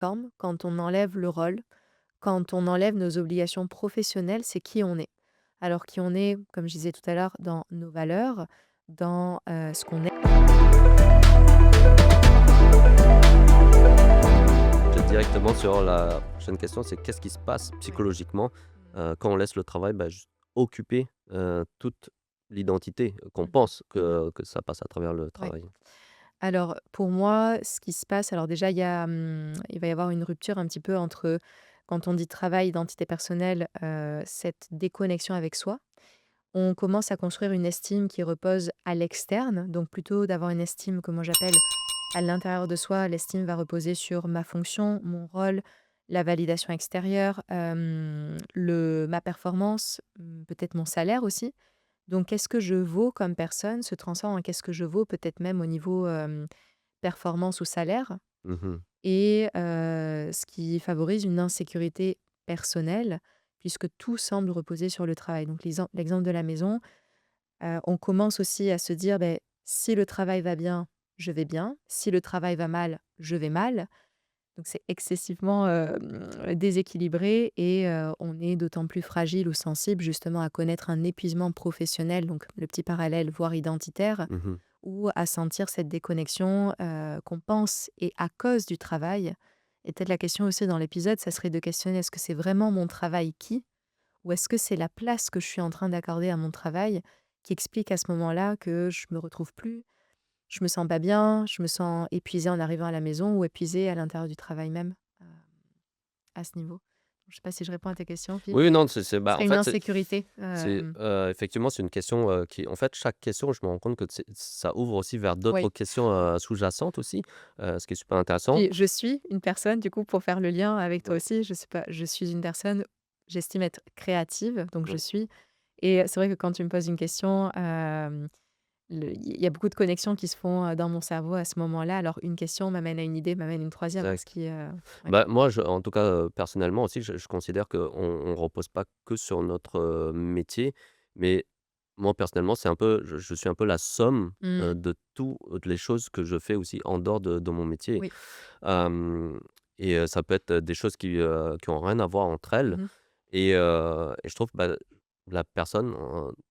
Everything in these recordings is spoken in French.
Forme, quand on enlève le rôle, quand on enlève nos obligations professionnelles, c'est qui on est. Alors qui on est, comme je disais tout à l'heure, dans nos valeurs, dans ce qu'on est. Directement sur la prochaine question, c'est qu'est-ce qui se passe Ouais. psychologiquement, Mmh. quand on laisse le travail, juste occuper, toute l'identité qu'on Mmh pense mh. que ça passe à travers le Ouais. travail? Alors pour moi, ce qui se passe alors déjà il va y avoir une rupture un petit peu entre quand on dit travail, identité personnelle, cette déconnexion avec soi. On commence à construire une estime qui repose à l'externe, donc plutôt d'avoir une estime que moi j'appelle à l'intérieur de soi. L'estime va reposer sur ma fonction, mon rôle, la validation extérieure, ma performance, peut-être mon salaire aussi. Donc qu'est-ce que je vaux comme personne se transforme en qu'est-ce que je vaux peut-être même au niveau performance ou salaire Mmh. et ce qui favorise une insécurité personnelle puisque tout semble reposer sur le travail. Donc l'exemple de la maison, on commence aussi à se dire: ben si le travail va bien, je vais bien. Si le travail va mal, je vais mal». Donc c'est excessivement, déséquilibré et on est d'autant plus fragile ou sensible justement à connaître un épuisement professionnel, donc le petit parallèle, voire identitaire, Mmh. ou à sentir cette déconnexion, qu'on pense est à cause du travail. Et peut-être la question aussi dans l'épisode, ça serait de questionner: «Est-ce que c'est vraiment mon travail qui? Ou est-ce que c'est la place que je suis en train d'accorder à mon travail qui explique à ce moment-là que je me retrouve plus, je me sens pas bien, je me sens épuisée en arrivant à la maison ou épuisée à l'intérieur du travail même, à ce niveau?» Je sais pas si je réponds à tes questions, Phil? Oui, non, Ce bah, serait en une fait, insécurité, effectivement, c'est une question, qui en fait, chaque question, je me rends compte que ça ouvre aussi vers d'autres oui. questions, sous-jacentes aussi, ce qui est super intéressant. Puis je suis une personne, du coup, pour faire le lien avec toi Ouais, aussi, je sais pas, je suis une personne, j'estime être créative, donc je ouais. suis et c'est vrai que quand tu me poses une question, il y a beaucoup de connexions qui se font, dans mon cerveau à ce moment-là. Alors une question m'amène à une idée, m'amène à une troisième, ce Exact. qui, ouais. Bah, moi, en tout cas, personnellement aussi, je considère qu'on repose pas que sur notre, métier, mais moi, personnellement, c'est un peu je suis un peu la somme, Mmh. de toutes les choses que je fais aussi en dehors de mon métier. Oui. Hem et ça peut être des choses qui ont rien à voir entre elles Mmh mh. et je trouve, bah, la personne,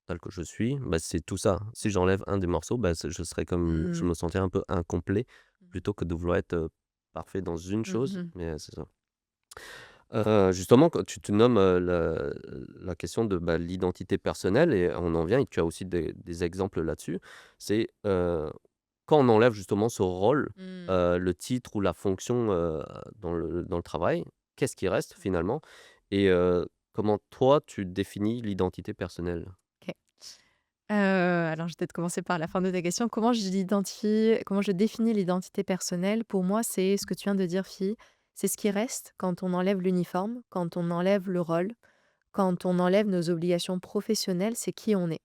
telle que je suis, bah, c'est tout ça. Si j'enlève un des morceaux, bah, je serais comme je Mmh. me sentirais un peu incomplet Mmh. plutôt que de vouloir être, parfait dans une Mmh chose, mh. mais c'est ça. Justement, quand tu nommes, la question de, bah, l'identité personnelle et on en vient et tu as aussi des exemples là-dessus. C'est, quand on enlève justement ce rôle, Mmh. le titre ou la fonction, dans le travail, qu'est-ce qui reste Ouais. finalement? Et comment toi tu définis l'identité personnelle? OK. Alors je vais peut-être commencer par la fin de ta question. Comment je définis l'identité personnelle? Pour moi, c'est ce que tu viens de dire, Fille. C'est ce qui reste quand on enlève l'uniforme, quand on enlève le rôle, quand on enlève nos obligations professionnelles, c'est qui on est.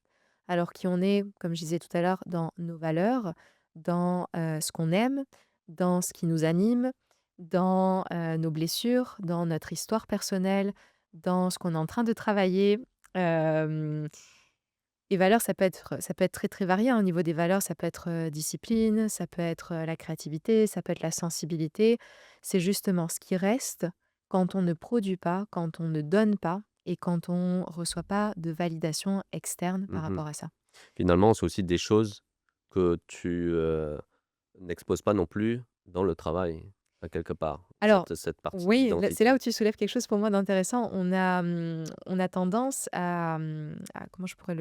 Alors qui on est, comme je disais tout à l'heure, dans nos valeurs, dans, ce qu'on aime, dans ce qui nous anime, dans, nos blessures, dans notre histoire personnelle, dans ce qu'on est en train de travailler. Hem Les valeurs, ça peut être très, très varié, hein. Au niveau des valeurs, ça peut être, discipline, ça peut être, la créativité, ça peut être la sensibilité. C'est justement ce qui reste quand on ne produit pas, quand on ne donne pas et quand on reçoit pas de validation externe par Mmh. rapport à ça. Finalement, c'est aussi des choses que tu, n'exposes pas non plus dans le travail, à quelque part, Alors cette partie oui, là c'est là d'identité. où tu soulèves quelque chose pour moi d'intéressant. On a tendance à comment je pourrais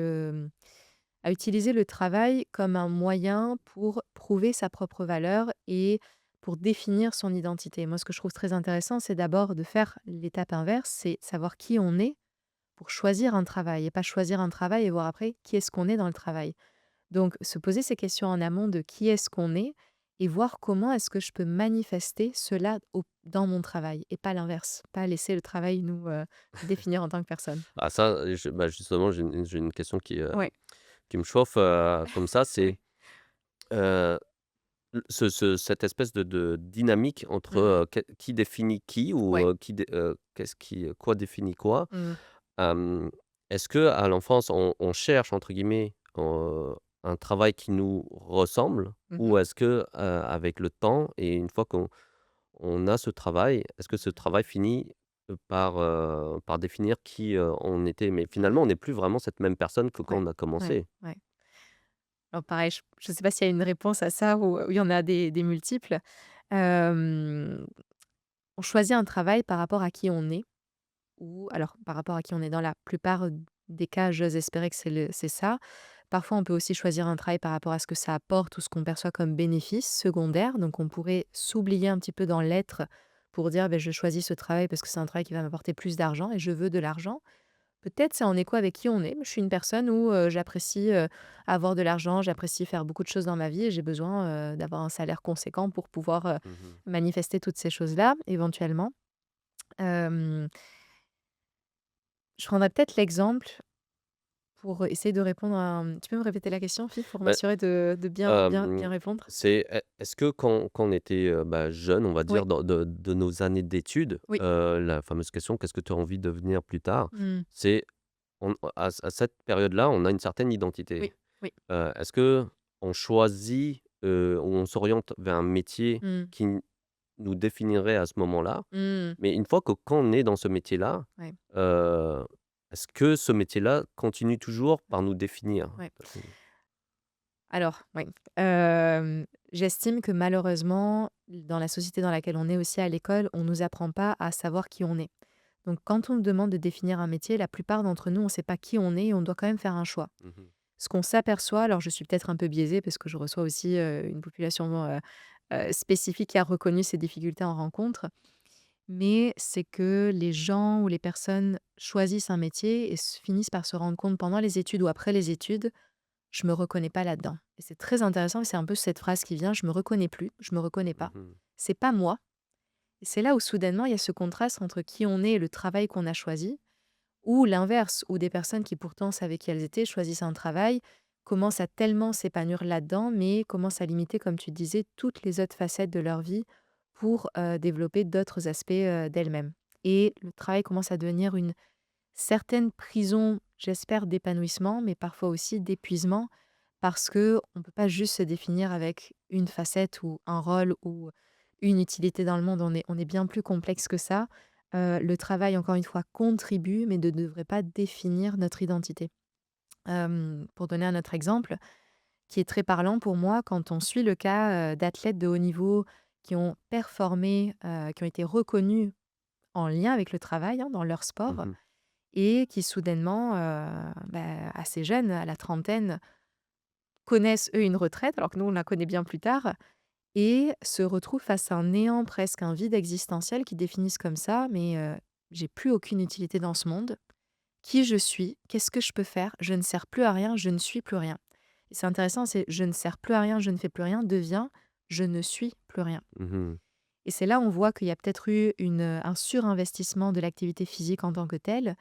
à utiliser le travail comme un moyen pour prouver sa propre valeur et pour définir son identité. Moi, ce que je trouve très intéressant, c'est d'abord de faire l'étape inverse, c'est savoir qui on est pour choisir un travail et pas choisir un travail et voir après qui est-ce qu'on est dans le travail. Donc, se poser ces questions en amont de qui est-ce qu'on est et voir comment est-ce que je peux manifester cela dans mon travail et pas l'inverse, pas laisser le travail nous définir en tant que personne. Ah ça, bah, justement, j'ai une question Ouais, qui me chauffe, comme ça, c'est, ouais. heu, cette espèce de dynamique entre, Mhm. qui définit qui ou, Ouais. qu'est-ce qui, quoi définit quoi? Mhm. Hem, Est-ce que à l'enfance, on cherche entre guillemets, un travail qui nous ressemble? Mhm. Ou est-ce que, avec le temps et une fois qu'on on a ce travail, est-ce que ce travail finit, par définir qui, on était? Mais finalement, on n'est plus vraiment cette même personne que quand Ouais, on a ouais, commencé. ouais. Alors pareil, je ne sais pas s'il y a une réponse à ça ou il y en a des multiples. Hem, on choisit un travail par rapport à qui on est ou alors par rapport à qui on est. Dans la plupart des cas, j'ose espérer que c'est ça. Parfois, on peut aussi choisir un travail par rapport à ce que ça apporte ou ce qu'on perçoit comme bénéfice secondaire. Donc on pourrait s'oublier un petit peu dans l'être pour dire: «Beh, je choisis ce travail parce que c'est un travail qui va m'apporter plus d'argent et je veux de l'argent». Peut-être c'est en écho avec qui on est. Je suis une personne où, j'apprécie, avoir de l'argent, j'apprécie faire beaucoup de choses dans ma vie et j'ai besoin, d'avoir un salaire conséquent pour pouvoir, Mmh. manifester toutes ces choses-là, éventuellement. Hem, je prendrais peut-être l'exemple pour essayer de répondre à, tu peux me répéter la question, Fif, pour Bah, m'assurer de bien répondre? est-ce que quand on était, jeune, on va Oui, dire de nos années d'études, oui. la fameuse question: «Qu'est-ce que tu as envie de devenir plus tard?» Mmh. c'est à cette période-là, on a une certaine identité. Oui, oui. Est-ce qu'on choisit, ou on s'oriente vers un métier Mmh. qui nous définirait à ce moment-là? Mmh. Mais une fois que quand on est dans ce métier-là, Ouais, heu, est-ce que ce métier-là continue toujours par nous définir? ouais. Alors, oui, j'estime que malheureusement, dans la société dans laquelle on est aussi à l'école, on nous apprend pas à savoir qui on est. Donc quand on nous demande de définir un métier, la plupart d'entre nous, on ne sait pas qui on est et on doit quand même faire un choix. Mmh. Ce qu'on s'aperçoit, alors je suis peut-être un peu biaisée parce que je reçois aussi, une population, spécifique qui a reconnu ces difficultés en rencontre, mais c'est que les gens ou les personnes choisissent un métier et finissent par se rendre compte pendant les études ou après les études: «Je me reconnais pas là-dedans» et c'est très intéressant, c'est un peu cette phrase qui vient: «Je me reconnais plus, je me reconnais pas. Mmh. C'est pas moi». Et c'est là où soudainement il y a ce contraste entre qui on est et le travail qu'on a choisi, ou l'inverse, où des personnes qui pourtant savaient qui elles étaient, choisissent un travail, commencent à tellement s'épanouir là-dedans, mais commencent à limiter, comme tu disais, toutes les autres facettes de leur vie pour, développer d'autres aspects, d'elles-mêmes. Et le travail commence à devenir une certaine prison, j'espère, d'épanouissement, mais parfois aussi d'épuisement, parce que on peut pas juste se définir avec une facette ou un rôle ou une utilité dans le monde. On est bien plus complexe que ça. Le travail, encore une fois, contribue, mais ne devrait pas définir notre identité. Pour donner un autre exemple, qui est très parlant pour moi, quand on suit le cas, d'athlètes de haut niveau qui ont performé, qui ont été reconnus en lien avec le travail, hein, dans leur sport Mmh. et qui soudainement, assez jeunes, à la trentaine, connaissent, eux, une retraite, alors que nous, on la connaît bien plus tard et se retrouvent face à un néant, presque un vide existentiel qui définissent comme ça: «Mais, j'ai plus aucune utilité dans ce monde. Qui je suis? Qu'est-ce que je peux faire? Je ne sers plus à rien, je ne suis plus rien». Et c'est intéressant, c'est: «Je ne sers plus à rien, je ne fais plus rien» devient: «Je ne suis plus rien». Mmh. Et c'est là, on voit qu'il y a peut-être eu un surinvestissement de l'activité physique en tant que telle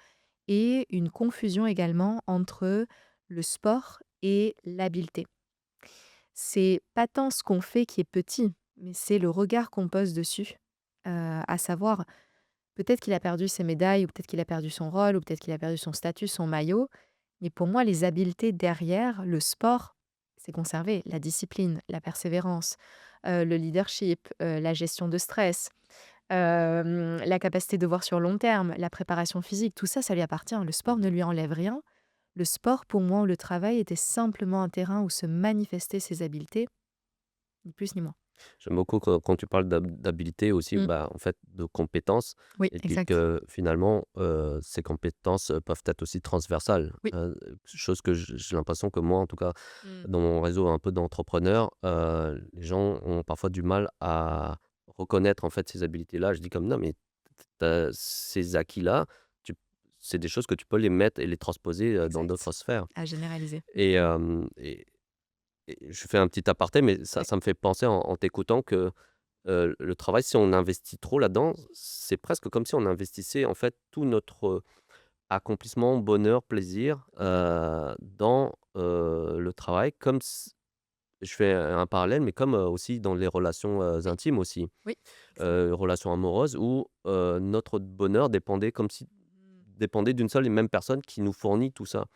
et une confusion également entre le sport et l'habileté. C'est pas tant ce qu'on fait qui est petit, mais c'est le regard qu'on pose dessus. À savoir, peut-être qu'il a perdu ses médailles ou peut-être qu'il a perdu son rôle ou peut-être qu'il a perdu son statut, son maillot, mais pour moi, les habiletés derrière le sport, c'est conservé. La discipline, la persévérance, le leadership, la gestion de stress, la capacité de voir sur long terme, la préparation physique, tout ça, ça lui appartient. Le sport ne Mmh. lui enlève rien. Le sport, pour moi, ou le travail était simplement un terrain où se manifestaient ses habiletés, ni plus ni moins. J'aime beaucoup quand tu parles d'habilité aussi, Mmh. en fait, de compétences Oui, et puis exact. que finalement, ces compétences, peuvent être aussi transversales. Oui. Chose que j'ai l'impression que moi, en tout cas, Mmh. dans mon réseau un peu d'entrepreneurs, les gens ont parfois du mal à reconnaître, en fait, ces habilités-là. Je dis comme: «Non, mais ces acquis-là, tu c'est des choses que tu peux les mettre et les transposer, dans Exact. d'autres sphères» À généraliser. et hem et je fais un petit aparté, mais ça Oui. ça me fait penser en t'écoutant que le travail, si on investit trop là-dedans, c'est presque comme si on investissait, en fait, tout notre, accomplissement, bonheur, plaisir, dans, le travail comme s je fais un parallèle, mais comme, aussi dans les relations, Oui. intimes aussi, Oui. Excellent. relations amoureuses où, notre bonheur dépendait comme si Mmh. dépendait d'une seule et même personne qui nous fournit tout ça.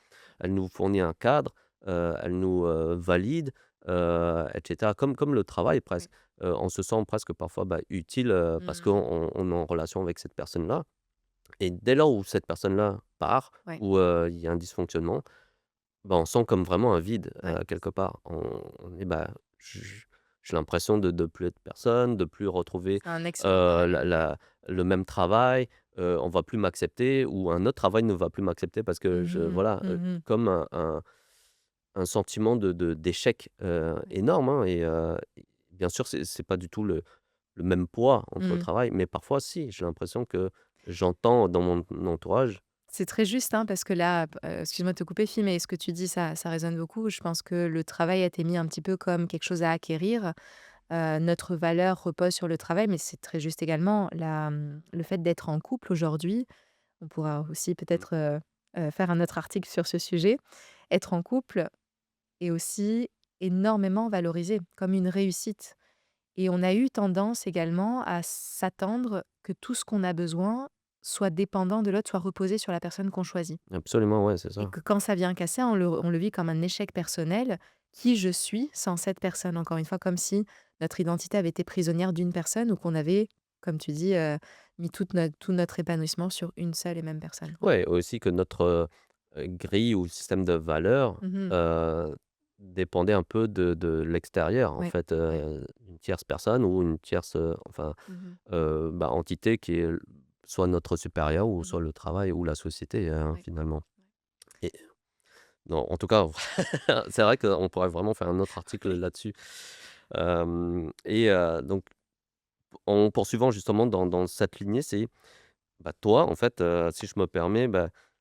Elle nous fournit un cadre, elle nous, valide, et cetera. Comme le travail Oui. presque. On se sent presque parfois, utile, parce qu'on Mmh. on est en relation avec cette personne-là et dès lors où cette personne-là part, Ouais, où, il y a un dysfonctionnement, on sent comme vraiment un vide, ouais. quelque part. On est, j j'ai l'impression de plus être personne, de plus retrouver, C'est un excellent mot, ouais. la le même travail, on va plus m'accepter ou un autre travail ne va plus m'accepter parce que Mmh je mh. voilà, Mmh. comme un sentiment d'échec, Ouais. énorme, hein et bien sûr, c'est pas du tout le même poids entre le Mmh. travail, mais parfois si, j'ai l'impression que j'entends dans mon entourage. C'est très juste, hein, parce que là, excuse-moi de te couper, Fille, mais ce que tu dis, ça résonne beaucoup. Je pense que le travail a été mis un petit peu comme quelque chose à acquérir. Notre valeur repose sur le travail, mais c'est très juste également. Le fait d'être en couple aujourd'hui, on pourra aussi Mmh. peut-être, faire un autre article sur ce sujet. Être en couple est aussi énormément valorisé comme une réussite et on a eu tendance également à s'attendre que tout ce qu'on a besoin soit dépendant de l'autre, soit reposé sur la personne qu'on choisit. Absolument, ouais, c'est Et ça. que quand ça vient casser, on le vit comme un échec personnel. Qui je suis sans cette personne? Encore une fois, comme si notre identité avait été prisonnière d'une personne ou qu'on avait, comme tu dis, mis tout notre épanouissement sur une seule et même personne. Ouais. Ouais, aussi que notre, grille ou système de valeurs, Mmh. dépendait un peu de l'extérieur, en Ouais, fait, ouais. une tierce personne ou une tierce, enfin, Mmh. entité qui est soit notre supérieur ou Mmh. soit le travail ou la société, Ouais. finalement. Ouais. Et non, en tout cas, c'est vrai qu'on pourrait vraiment faire un autre article Oui. là-dessus. Donc en poursuivant justement dans cette lignée, c'est, toi, en fait, si je me permets,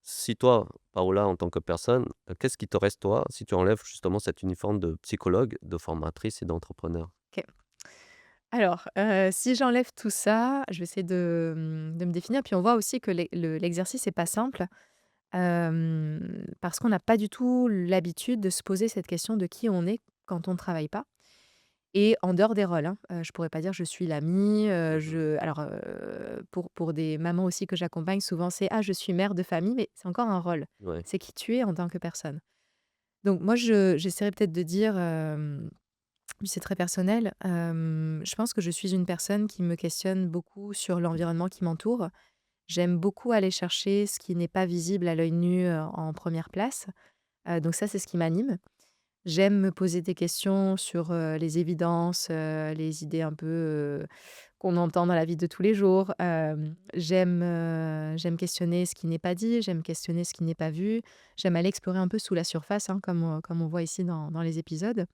si toi, Paola, en tant que personne, qu'est-ce qui te reste toi, si tu enlèves justement cet uniforme de psychologue, de formatrice et d'entrepreneur? OK. Alors, si j'enlève tout ça, je vais essayer de me définir. Puis on voit aussi que l'exercice est pas simple, parce qu'on n'a pas du tout l'habitude de se poser cette question de qui on est quand on ne travaille pas et en dehors des rôles, hein. Je pourrais pas dire: «Je suis l'amie», Mmh. je alors, pour des mamans aussi que j'accompagne, souvent c'est: «Ah, je suis mère de famille», mais c'est encore un rôle. Ouais, C'est qui tu es en tant que personne. Donc moi, j'essaierais peut-être de dire, oui, c'est très personnel. Je pense que je suis une personne qui me questionne beaucoup sur l'environnement qui m'entoure. J'aime beaucoup aller chercher ce qui n'est pas visible à l'œil nu, en première place. Donc ça, c'est ce qui m'anime. J'aime me poser des questions sur, les évidences, les idées un peu, qu'on entend dans la vie de tous les jours. J'aime questionner ce qui n'est pas dit, j'aime questionner ce qui n'est pas vu. J'aime aller explorer un peu sous la surface, hein, comme on voit ici dans les épisodes.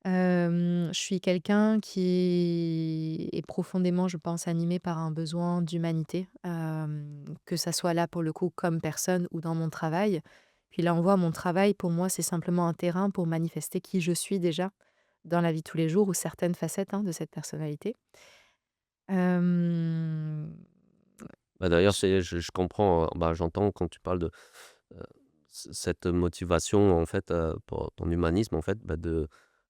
Je suis quelqu'un qui est profondément, je pense, animé par un besoin d'humanité, que ça soit là, pour le coup, comme personne ou dans mon travail. Puis là, on voit mon travail, pour moi, c'est simplement un terrain pour manifester qui je suis déjà dans la vie de tous les jours ou certaines facettes, hein, de cette personnalité. Hem, d'ailleurs, j je comprends, j'entends quand tu parles de, heu, cette motivation, en fait, pour ton humanisme, en fait,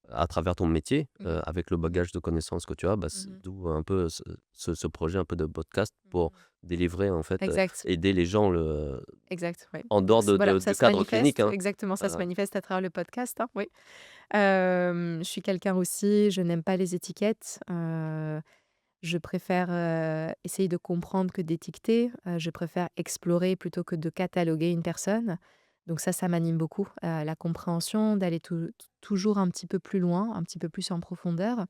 à travers ton métier, mmh mh. avec le Mmh. bagage de connaissances que tu as, Mmh mh. d'où un peu ce projet un peu de podcast pour Mmh. délivrer, en fait, Exact, aider les gens exact, ouais. en dehors Voilà, ça du se cadre clinique, manifeste, hein. exactement, ça se Heu, manifeste à travers le podcast, hein, oui. Je suis quelqu'un aussi, je n'aime pas les étiquettes, je préfère, essayer de comprendre que d'étiqueter, je préfère explorer plutôt que de cataloguer une personne. Donc ça m'anime beaucoup, la compréhension, d'aller toujours un petit peu plus loin, un petit peu plus en profondeur.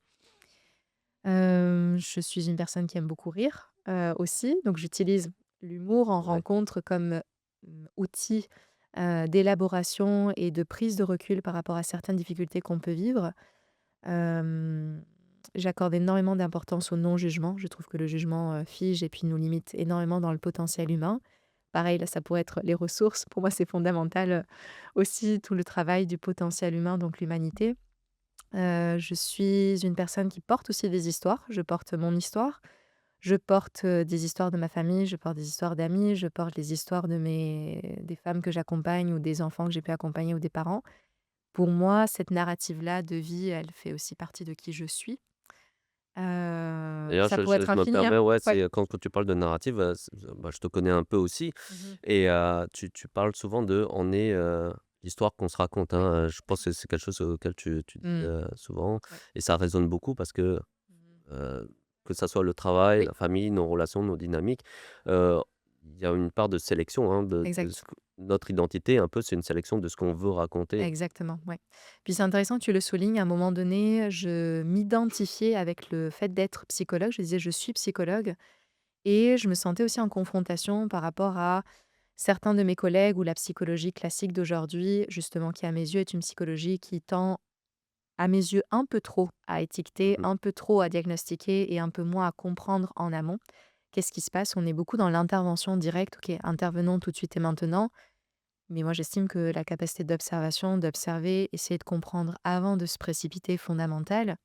Je suis une personne qui aime beaucoup rire, aussi, donc j'utilise l'humour en ouais. rencontre comme, outil, d'élaboration et de prise de recul par rapport à certaines difficultés qu'on peut vivre. Hem, J'accorde énormément d'importance au non-jugement. Je trouve que le jugement, fige et puis nous limite énormément dans le potentiel humain. Pareil, là, ça pourrait être les ressources. Pour moi, c'est fondamental, aussi tout le travail du potentiel humain, donc l'humanité. Je suis une personne qui porte aussi des histoires. Je porte mon histoire. Je porte, des histoires de ma famille, je porte des histoires d'amis, je porte les histoires des femmes que j'accompagne ou des enfants que j'ai pu accompagner ou des parents. Pour moi, cette narrative-là de vie, elle fait aussi partie de qui je suis. D'ailleurs, Ça pourrait être je me infini, hein. permets, ouais, Ouais. c'est, quand tu parles de narrative, je te connais un peu aussi Mmh mh. et tu parles souvent de on est, l'histoire qu'on se raconte, hein, je pense que c'est quelque chose auquel tu dis, Mmh. souvent Ouais. et ça résonne beaucoup parce Mmh. que ça soit le travail, Oui, la famille, nos relations, nos dynamiques, heu, il y a une part de sélection, hein, de ce exact. que notre identité un peu, c'est une sélection de ce qu'on veut raconter. Exactement, ouais. Puis c'est intéressant que tu le soulignes, à un moment donné, je m'identifiais avec le fait d'être psychologue. Je disais: «Je suis psychologue» et je me sentais aussi en confrontation par rapport à certains de mes collègues ou la psychologie classique d'aujourd'hui, justement, qui à mes yeux est une psychologie qui tend, à mes yeux, un peu trop à étiqueter, Mmh. un peu trop à diagnostiquer et un peu moins à comprendre en amont. Qu'est-ce qui se passe? On est beaucoup dans l'intervention directe. OK, intervenons tout de suite et maintenant. Mais moi, j'estime que la capacité d'observation, d'observer, essayer de comprendre avant de se précipiter est fondamentale.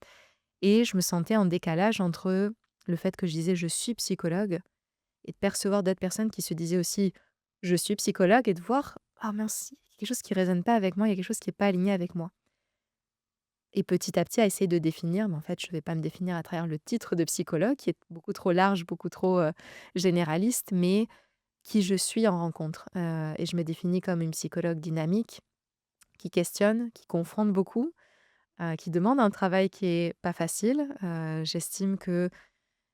Et je me sentais en décalage entre le fait que je disais je suis psychologue et de percevoir d'autres personnes qui se disaient aussi je suis psychologue et de voir ah mince, il y a quelque chose qui résonne pas avec moi, il y a quelque chose qui n'est pas aligné avec moi. Et petit à petit, à essayer de définir, mais en fait, je ne vais pas me définir à travers le titre de psychologue qui est beaucoup trop large, beaucoup trop généraliste, mais qui je suis en rencontre. Et je me définis comme une psychologue dynamique qui questionne, qui confronte beaucoup, qui demande un travail qui est pas facile.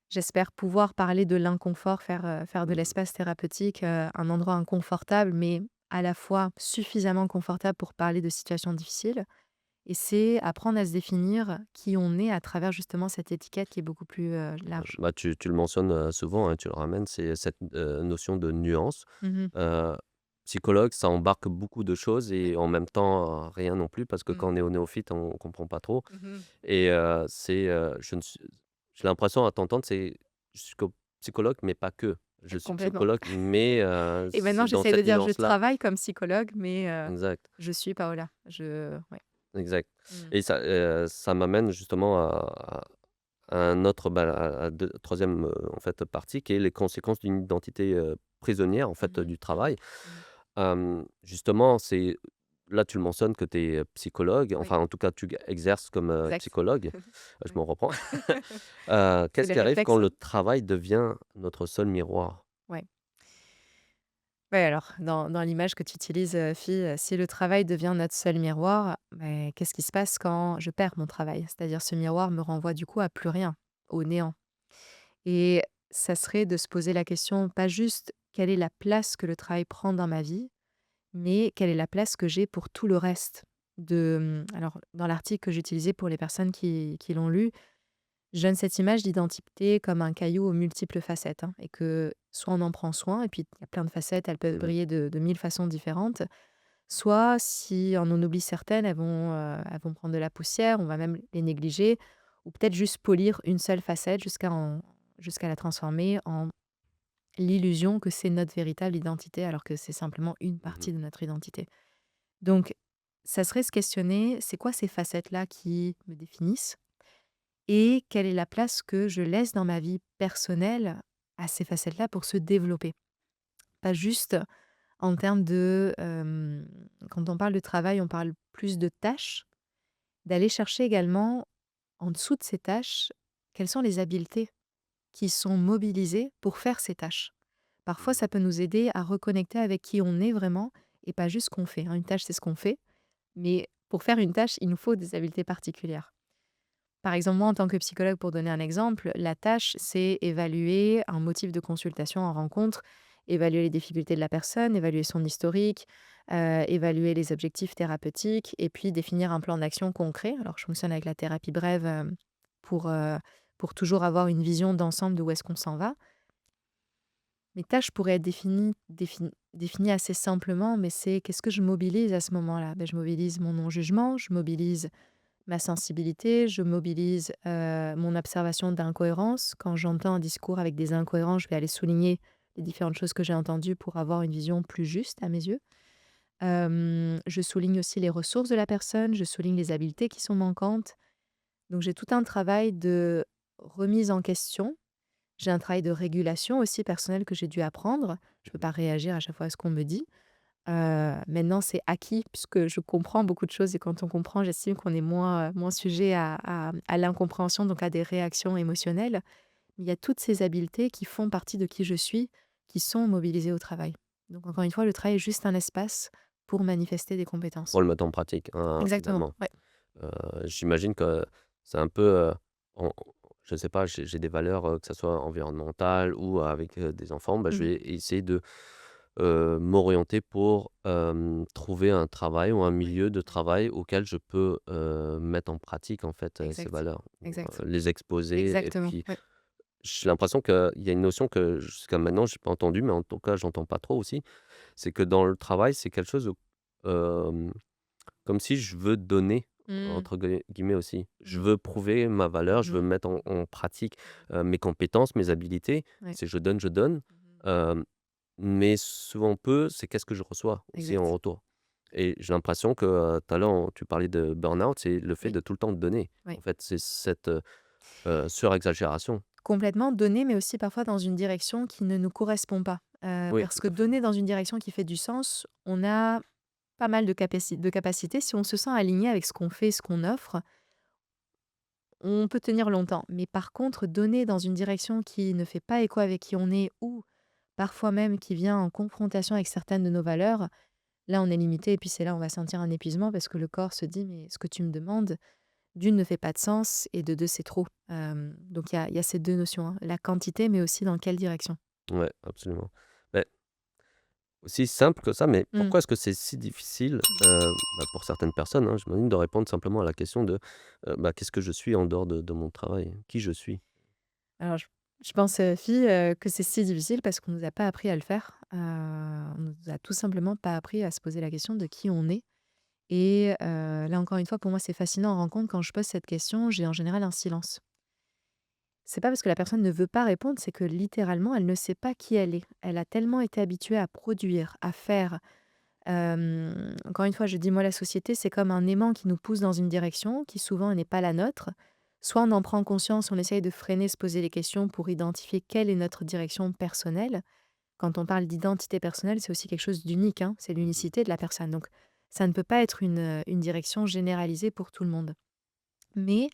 J'espère pouvoir parler de l'inconfort, faire de Mmh. l'espace thérapeutique, un endroit inconfortable, mais à la fois suffisamment confortable pour parler de situations difficiles. Et c'est apprendre à se définir qui on est à travers justement cette étiquette qui est beaucoup plus, large. Bah, tu le mentionnes, souvent, hein, tu le ramènes, c'est cette, notion de nuance. Mmh. Heu, Psychologue, ça embarque beaucoup de choses Ouais. et en même temps, rien non plus parce que Mmh. quand on est néophyte, on comprend pas trop Mmh. et je ne suis j'ai l'impression à t'entendre, c'est je suis psychologue, mais pas que. Je suis Complètement. psychologue, mais Et maintenant c'est dans j'essaie de cette dire: «Je nuance-là. travaille comme psychologue, mais Exact. je suis Paola». Ouais. Exact Mmh. et ça m'amène justement à un autre, bah, à 3e, en fait, partie qui est les conséquences d'une identité, prisonnière, en fait, Mmh. du travail. Mmh. Justement, c'est là, tu le mentionnes que tu es psychologue, Oui, enfin, en tout cas, tu exerces comme, exact. psychologue. Je Oui. me reprends. C'est Qu'est-ce les qui arrive réflexes, quand le hein. travail devient notre seul miroir? Ouais. Ouais, alors dans l'image que tu utilises, fille, si le travail devient notre seul miroir, beh, qu'est-ce qui se passe quand je perds mon travail? C'est-à-dire ce miroir me renvoie du coup à plus rien, au néant. Et ça serait de se poser la question, pas juste quelle est la place que le travail prend dans ma vie, mais quelle est la place que j'ai pour tout le reste alors dans l'article que j'utilisais pour les personnes qui l'ont lu, je donne cette image d'identité comme un caillou aux multiples facettes, hein, et que soit on en prend soin et puis il y a plein de facettes, elles peuvent Mmh. briller de 1000 façons différentes, soit si on en oublie certaines, elles vont prendre de la poussière, on va même les négliger ou peut-être juste polir une seule facette jusqu'à la transformer en l'illusion que c'est notre véritable identité alors que c'est simplement une Mmh. partie de notre identité. Donc ça serait se questionner, c'est quoi ces facettes-là qui me définissent? Et quelle est la place que je laisse dans ma vie personnelle à ces facettes-là pour se développer? Pas juste en termes quand on parle de travail, on parle plus de tâches, d'aller chercher également en dessous de ces tâches, quelles sont les habiletés qui sont mobilisées pour faire ces tâches. Parfois, Mmh. ça peut nous aider à reconnecter avec qui on est vraiment et pas juste ce qu'on fait, hein. Une tâche, c'est ce qu'on fait, mais pour faire une tâche, il nous faut des habiletés particulières. Par exemple, moi, en tant que psychologue, pour donner un exemple, la tâche, c'est évaluer un motif de consultation en rencontre, évaluer les difficultés de la personne, évaluer son historique, évaluer les objectifs thérapeutiques et puis définir un plan d'action concret. Alors, je fonctionne avec la thérapie brève pour, euh, pour toujours avoir une vision d'ensemble de où est-ce qu'on s'en va. Mes tâches pourraient être définies assez simplement, mais c'est qu'est-ce que je mobilise à ce moment-là? Ben, je mobilise mon non-jugement, je mobilise ma sensibilité, je mobilise, mon observation d'incohérence. Quand j'entends un discours avec des incohérences, je vais aller souligner les différentes choses que j'ai entendues pour avoir une vision plus juste à mes yeux. Je souligne aussi les ressources de la personne, je souligne les habiletés qui sont manquantes. Donc j'ai tout un travail de remise en question. J'ai un travail de régulation aussi personnelle que j'ai dû apprendre. Je ne peux Mmh. pas réagir à chaque fois à ce qu'on me dit. Maintenant, c'est acquis puisque je comprends beaucoup de choses et quand on comprend, j'estime qu'on est moins sujet à l'incompréhension, donc à des réactions émotionnelles. Mais il y a toutes ces habiletés qui font partie de qui je suis, qui sont mobilisées au travail. Donc encore une fois, le travail est juste un espace pour manifester des compétences. Pour le mettre en pratique, hein, Exactement, finalement. ouais. Heu, J'imagine que c'est un peu, en je sais pas, j'ai des valeurs, que ça soit environnementales ou avec, des enfants, bah, je Mmh. vais essayer de, m'orienter pour, trouver un travail ou un Ouais, milieu de ouais, travail auquel je peux, mettre en pratique, en fait, ces exact, valeurs, exact. les exposer et Exactement, puis ouais. j'ai l'impression qu'il y a une notion que jusqu'à maintenant j'ai pas entendue, mais en tout cas j'entends pas trop aussi, c'est que dans le travail, c'est quelque chose où, comme si je veux «donner» Mmh. entre guillemets aussi. Je Mmh. veux prouver ma valeur, je veux Mmh. mettre en pratique, Mmh. mes compétences, mes habiletés. Ouais. C'est je donne, Mmh. hem, mais souvent peu, c'est qu'est-ce que je reçois aussi en Exact. retour? Et j'ai l'impression que, tout à l'heure, tu parlais de burn-out, c'est le fait Oui, de tout le temps donner. oui. En fait, c'est cette, surexagération. Complètement donner, mais aussi parfois dans une direction qui ne nous correspond pas. Oui, Parce tout que à fait. donner dans une direction qui fait du sens, on a pas mal de capacités. Si on se sent aligné avec ce qu'on fait, ce qu'on offre, on peut tenir longtemps. Mais par contre, donner dans une direction qui ne fait pas écho avec qui on est ou parfois même qui vient en confrontation avec certaines de nos valeurs, là, on est limité et puis c'est là où on va sentir un épuisement parce que le corps se dit: «Mais ce que tu me demandes, d'une ne fait pas de sens et de 2 c'est trop». Donc il y a ces 2 notions, hein, la quantité mais aussi dans quelle direction. Ouais, absolument. Beh, aussi simple que ça, mais Mmh. pourquoi est-ce que c'est si difficile, pour certaines personnes, hein, j'imagine, de répondre simplement à la question de, «Qu'est-ce que je suis en dehors de mon travail? Qui je suis?» Alors je pense, fille, que c'est si difficile parce qu'on nous a pas appris à le faire. On nous a tout simplement pas appris à se poser la question de qui on est et là encore une fois pour moi c'est fascinant en rencontre quand je pose cette question, j'ai en général un silence. C'est pas parce que la personne ne veut pas répondre, c'est que littéralement elle ne sait pas qui elle est. Elle a tellement été habituée à produire, à faire. Encore une fois, je dis moi la société, c'est comme un aimant qui nous pousse dans une direction qui souvent n'est pas la nôtre. Soit on en prend conscience, on essaye de freiner, se poser les questions pour identifier quelle est notre direction personnelle. Quand on parle d'identité personnelle, c'est aussi quelque chose d'unique, hein, c'est Mmh. l'unicité de la personne. Donc ça ne peut pas être une direction généralisée pour tout le monde. Mais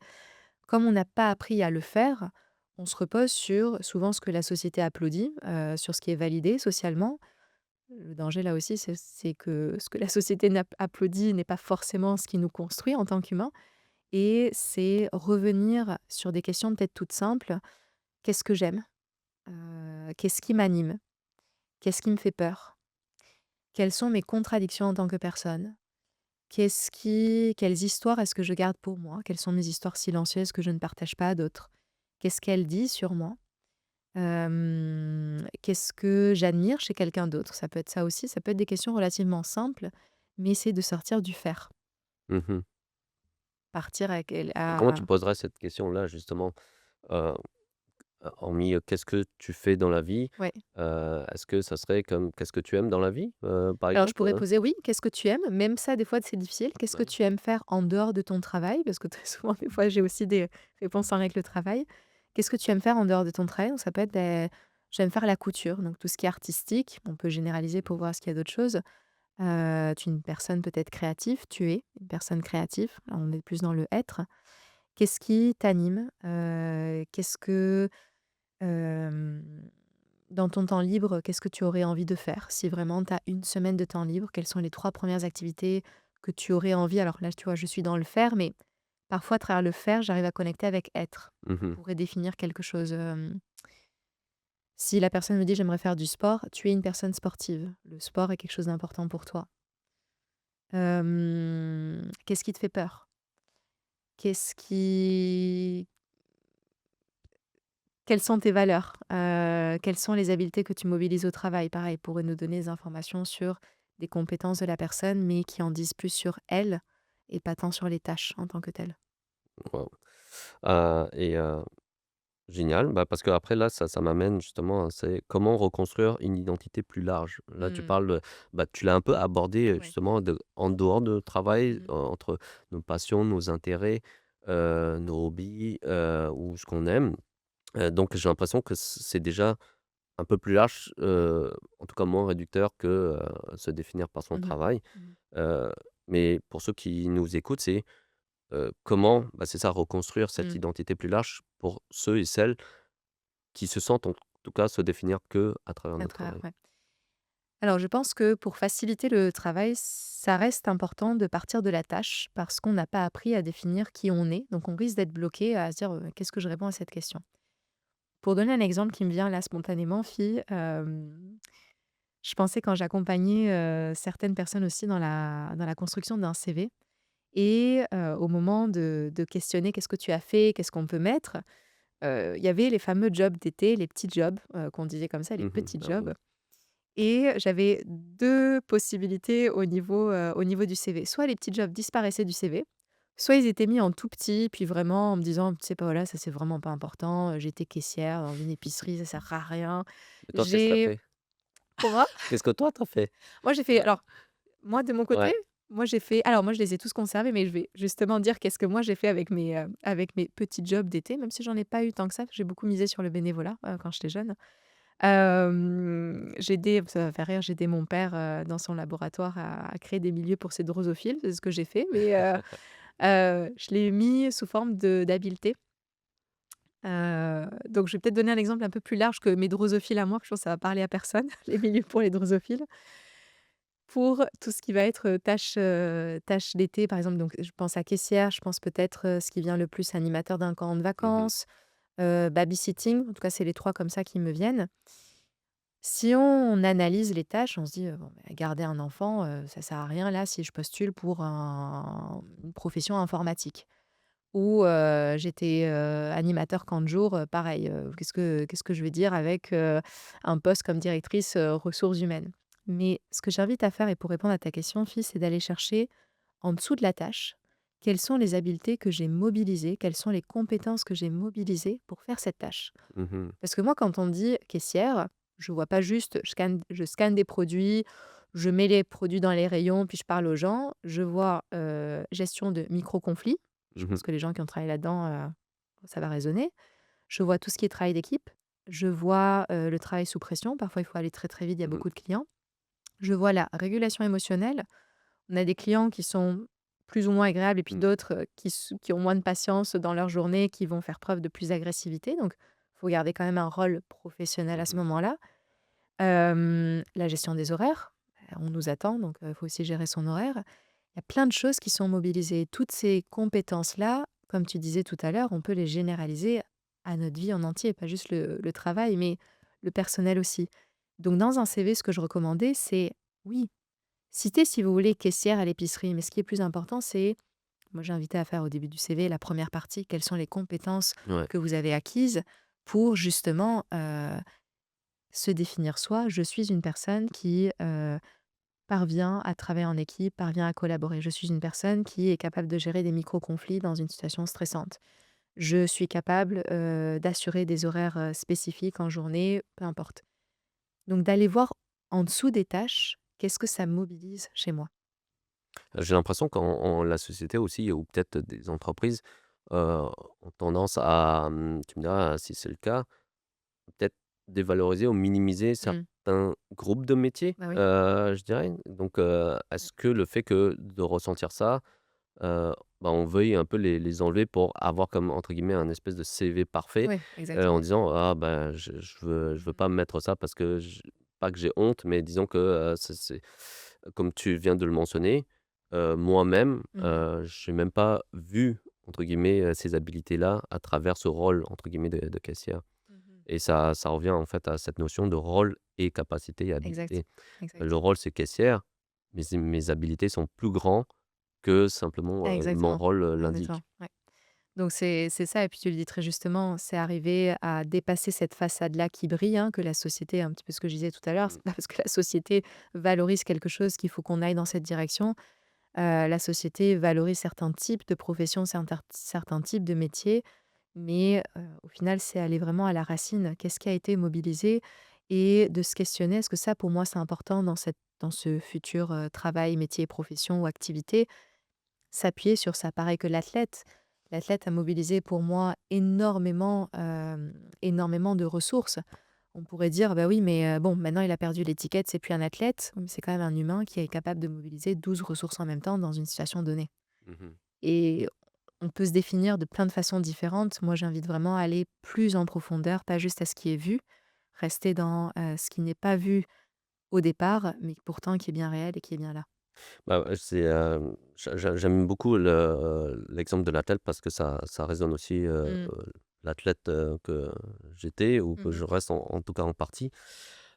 comme on n'a pas appris à le faire, on se repose sur souvent ce que la société applaudit, sur ce qui est validé socialement. Le danger là aussi, c'est que ce que la société applaudit n'est pas forcément ce qui nous construit en tant qu'humains et c'est revenir sur des questions peut-être toutes simples. Qu'est-ce que j'aime? Qu'est-ce qui m'anime? Qu'est-ce qui me fait peur? Quelles sont mes contradictions en tant que personne? Quelles histoires est-ce que je garde pour moi? Quelles sont mes histoires silencieuses que je ne partage pas à d'autres? Qu'est-ce qu'elles disent sur moi? Qu'est-ce que j'admire chez quelqu'un d'autre? Ça peut être ça aussi, ça peut être des questions relativement simples, mais essayer de sortir du faire. Mmh. Partir avec elle Et comment à tu poserais cette question-là justement? Heu, Hormis, qu'est-ce que tu fais dans la vie? ouais. Est-ce que ça serait comme: «Qu'est-ce que tu aimes dans la vie?» par Alors je exemple, pourrais poser oui, qu'est-ce que tu aimes? Même ça des fois c'est difficile. Qu'est-ce que Ouais. tu aimes faire en dehors de ton travail? Parce que très souvent des fois j'ai aussi des réponses en lien avec le travail. Qu'est-ce que tu aimes faire en dehors de ton travail? Donc ça peut être j'aime faire la couture, donc tout ce qui est artistique, on peut généraliser pour Mmh. voir ce qu'il y a d'autres choses. Tu es une personne peut-être créative, tu es une personne créative, là on est plus dans le être. Qu'est-ce qui t'anime? Qu'est-ce que, hem, dans ton temps libre, qu'est-ce que tu aurais envie de faire? Si vraiment tu as une semaine de temps libre, quelles sont les 3 premières activités que tu aurais envie alors là, tu vois, je suis dans le faire, mais parfois à travers le faire, j'arrive à connecter avec être, Mmh. pour redéfinir quelque chose, si la personne me dit: «J'aimerais faire du sport», tu es une personne sportive. Le sport est quelque chose d'important pour toi. Qu'est-ce qui te fait peur? Qu'est-ce qui Quelles sont tes valeurs? Quelles sont les habiletés que tu mobilises au travail? Pareil, pourrait nous donner des informations sur des compétences de la personne, mais qui en disent plus sur elle et pas tant sur les tâches en tant que telles. Waouh. Et génial, parce qu'après là, ça m'amène justement, c'est comment reconstruire une identité plus large. Là, tu Mmh. parles de tu l'as un peu abordé, Ouais. justement de en dehors de travail, Mmh. entre nos passions, nos intérêts, nos hobbies, ou ce qu'on aime. Donc j'ai l'impression que c'est déjà un peu plus large, en tout cas moins réducteur que, se définir par son Mmh mh. travail. Mmh. Heu, mais pour ceux qui nous écoutent, c'est, comment, c'est ça, reconstruire cette Mmh. identité plus large pour ceux et celles qui se sentent en tout cas se définir que à travers À notre travers travail. ouais. Alors je pense que pour faciliter le travail, ça reste important de partir de la tâche parce qu'on n'a pas appris à définir qui on est. Donc on risque d'être bloqué à se dire, «Qu'est-ce que je réponds à cette question?» Pour donner un exemple qui me vient là spontanément, fille, je pensais quand j'accompagnais, certaines personnes aussi dans la construction d'un CV et au moment de questionner: «Qu'est-ce que tu as fait? Qu'est-ce qu'on peut mettre?» Il y avait les fameux jobs d'été, les petits jobs, qu'on disait comme ça, les Mmh. petits Ah oui. jobs et j'avais 2 possibilités au niveau du CV. Soit les petits jobs disparaissaient du CV, soit ils étaient mis en tout petit, puis vraiment en me disant: «Tu sais pas, voilà, ça c'est vraiment pas important, j'étais caissière dans une épicerie, ça sert à rien». Et toi, qu'est-ce que tu J'ai fait? Comment? Qu'est-ce que toi, tu fait? Moi j'ai fait alors, moi de mon côté, Ouais. moi j'ai fait alors moi je les ai tous conservés, mais je vais justement dire qu'est-ce que moi j'ai fait avec mes petits jobs d'été, même si j'en ai pas eu tant que ça, j'ai beaucoup misé sur le bénévolat, quand j'étais jeune. J'ai aidé ça va faire rire, j'ai aidé mon père, dans son laboratoire à créer des milieux pour ses drosophiles, c'est ce que j'ai fait, mais je l'ai mis sous forme de d'habileté. Donc je vais peut-être donner un exemple un peu plus large que mes drosophiles à moi, parce que je pense que ça va parler à personne, les milieux pour les drosophiles. Pour tout ce qui va être, tâches d'été, par exemple, donc je pense à caissière, je pense peut-être, ce qui vient le plus, animateur d'un camp de Mmh. vacances, babysitting, en tout cas, c'est les 3 comme ça qui me viennent. Si on analyse les tâches, on se dit, «Bon, bah, garder un enfant, ça sert à rien là si je postule pour une profession informatique» ou j'étais, animateur camp de jour, pareil, qu'est-ce que je vais dire avec, un poste comme directrice, ressources humaines? Mais ce que j'invite à faire et pour répondre à ta question, fille, c'est d'aller chercher en dessous de la tâche, quelles sont les habiletés que j'ai mobilisées, quelles sont les compétences que j'ai mobilisées pour faire cette tâche? Mmh. Parce que moi, quand on me dit caissière, je vois pas juste je scanne des produits, je mets les produits dans les rayons, puis je parle aux gens. Je vois, gestion de micro-conflits. Je Mmh. pense que les gens qui ont travaillé là-dedans, ça va résonner. Je vois tout ce qui est travail d'équipe. Je vois, le travail sous pression. Parfois, il faut aller très, très vite, il y a Mmh. beaucoup de clients. Je vois la régulation émotionnelle. On a des clients qui sont plus ou moins agréables et puis Mmh. d'autres, qui ont moins de patience dans leur journée, qui vont faire preuve de plus d'agressivité. Donc, il faut garder quand même un rôle professionnel à ce Mmh. moment-là. La gestion des horaires, on nous attend, donc il faut aussi gérer son horaire. Il y a plein de choses qui sont mobilisées. Toutes ces compétences-là, comme tu disais tout à l'heure, on peut les généraliser à notre vie en entier, pas juste le travail, mais le personnel aussi. Donc dans un CV, ce que je recommandais, c'est oui, citer, si vous voulez, caissière à l'épicerie, mais ce qui est plus important, c'est moi j'ai invité à faire au début du CV la première partie, quelles sont les compétences Ouais. que vous avez acquises pour justement, se définir soi. Je suis une personne qui, parvient à travailler en équipe, parvient à collaborer. Je suis une personne qui est capable de gérer des micro-conflits dans une situation stressante. Je suis capable, d'assurer des horaires, spécifiques en journée, peu importe. Donc d'aller voir en dessous des tâches, qu'est-ce que ça mobilise chez moi? J'ai l'impression qu'en la société aussi ou peut-être des entreprises, ont tendance à, tu me diras si c'est le cas, peut-être dévaloriser ou minimiser Mmh. certains groupes de métiers, Bah, oui. je dirais. Donc, Mmh. est-ce que le fait que de ressentir ça, bah, on veuille un peu les enlever pour avoir comme entre guillemets «un espèce de CV parfait», Oui, en exactement. disant: «Ah bah, je veux pas mettre ça parce que pas que j'ai honte, mais disons que, c'est comme tu viens de le mentionner, moi-même, Mmh. j'ai même pas vu entre guillemets, «ces habilités-là» à travers ce rôle entre guillemets de caissière Mmh. et ça revient en fait à cette notion de rôle et capacité et Exact, habilité. Le exact. rôle, c'est caissière, mais mes habilités sont plus grands que simplement, mon Exactement, rôle, exactement, l'indique. ouais. Donc c'est ça et puis tu le dis très justement, c'est arriver à dépasser cette façade-là qui brille, hein, que la société un petit peu ce que je disais tout à l'heure, Mmh. c'est pas parce que la société valorise quelque chose qu'il faut qu'on aille dans cette direction. La société valorise certains types de professions, certains types de métiers, mais au final, c'est aller vraiment à la racine. Qu'est-ce qui a été mobilisé? Et de se questionner, est-ce que ça, pour moi, c'est important dans ce futur, travail, métier, profession ou activité? S'appuyer sur ça. Pareil que l'athlète. L'athlète a mobilisé pour moi énormément, énormément de ressources. On pourrait dire: «Bah, oui, mais bon, maintenant il a perdu l'étiquette, c'est plus un athlète». Oui, mais c'est quand même un humain qui est capable de mobiliser 12 ressources en même temps dans une situation donnée Mmh. et on peut se définir de plein de façons différentes. Moi, j'invite vraiment à aller plus en profondeur, pas juste à ce qui est vu, rester dans, ce qui n'est pas vu au départ, mais pourtant qui est bien réel et qui est bien là. Bah, ouais, j'aime beaucoup l'exemple de l'athlète parce que ça résonne aussi, Mmh. l'athlète, que j'étais ou que Mmh. je reste en tout cas en partie.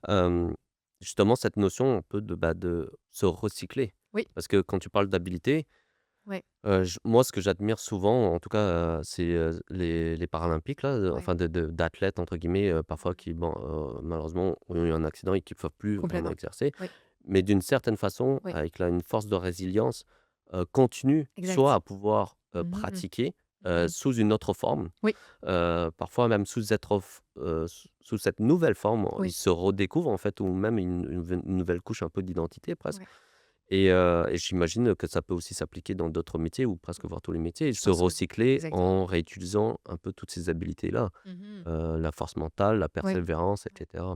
Hem, Justement cette notion un peu de se recycler. Oui, Parce que quand tu parles d'habilité, ouais, j moi ce que j'admire souvent en tout cas, c'est, les paralympiques là, ouais. enfin «d'athlètes» entre guillemets, parfois Mmh. qui bon, malheureusement ont eu un accident et qui ne peuvent plus vraiment Complètement. exercer. Oui, Mais d'une certaine façon, oui, avec là une force de résilience, continuent soit exact. à pouvoir, Mmh mh. pratiquer, Mmh. sous une autre forme, Oui, parfois même sous cette nouvelle forme, ils oui, se redécouvrent en fait ou même une nouvelle couche un peu d'identité presque ouais. et j'imagine que ça peut aussi s'appliquer dans d'autres métiers ou presque voir tous les métiers et Je se pense que recycler exactement. en réutilisant un peu toutes ces habiletés-là, Mmh. la force mentale, la Ouais. persévérance et Ouais. cetera.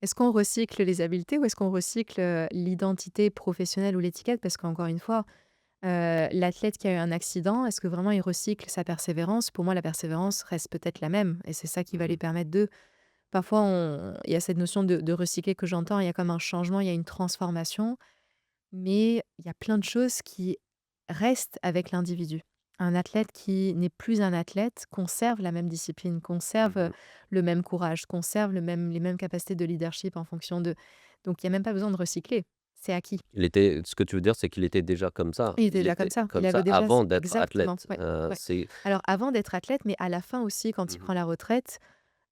Est-ce qu'on recycle les habiletés ou est-ce qu'on recycle, l'identité professionnelle ou l'étiquette? Parce qu'encore une fois, l'athlète qui a eu un accident, est-ce que vraiment il recycle sa persévérance? Pour moi, la persévérance reste peut-être la même et c'est ça qui va lui Mmh. permettre de parfois il y a cette notion de recycler que j'entends, il y a comme un changement, il y a une transformation, mais il y a plein de choses qui restent avec l'individu. Un athlète qui n'est plus un athlète conserve la même discipline, conserve, Mmh. le même courage, conserve les mêmes capacités de leadership en fonction de donc il y a même pas besoin de recycler, c'est acquis. Ce que tu veux dire, c'est qu'il était déjà comme ça. Il était Il déjà comme était ça. Il comme ça avait déjà avant d'être exactement, athlète. ouais, ouais. C'est Alors avant d'être athlète, mais à la fin aussi quand il Mmh. prend la retraite,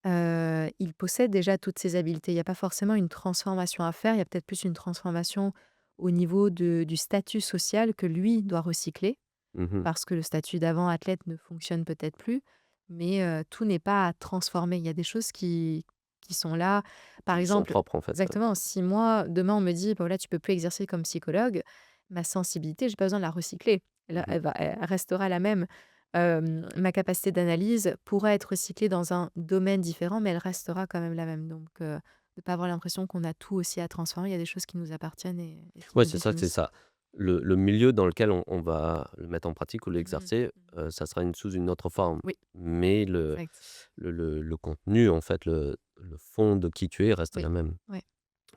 il possède déjà toutes ses habiletés. Il y a pas forcément une transformation à faire, il y a peut-être plus une transformation au niveau du statut social que lui doit recycler, Mmh. parce que le statut d'avant athlète ne fonctionne peut-être plus, mais tout n'est pas à transformer. Il y a des choses qui sont là. Par Qui lui sont exemple propres en fait, exactement, si moi, demain, on me dit: «Bah, voilà, tu peux plus exercer comme psychologue», ma sensibilité, j'ai pas besoin de la recycler. Mmh. Elle restera la même. Ma capacité d'analyse pourra être recyclée dans un domaine différent, mais elle restera quand même la même. Donc de pas avoir l'impression qu'on a tout aussi à transformer. Il y a des choses qui nous appartiennent et qui Ouais, nous c'est définissent. ça. Le milieu dans lequel on va le mettre en pratique ou Mmh mh. l'exercer, Mmh. ça sera sous une autre forme. Oui, Mais exact. le contenu en fait, le fond de qui tu es reste Oui. la même. Ouais,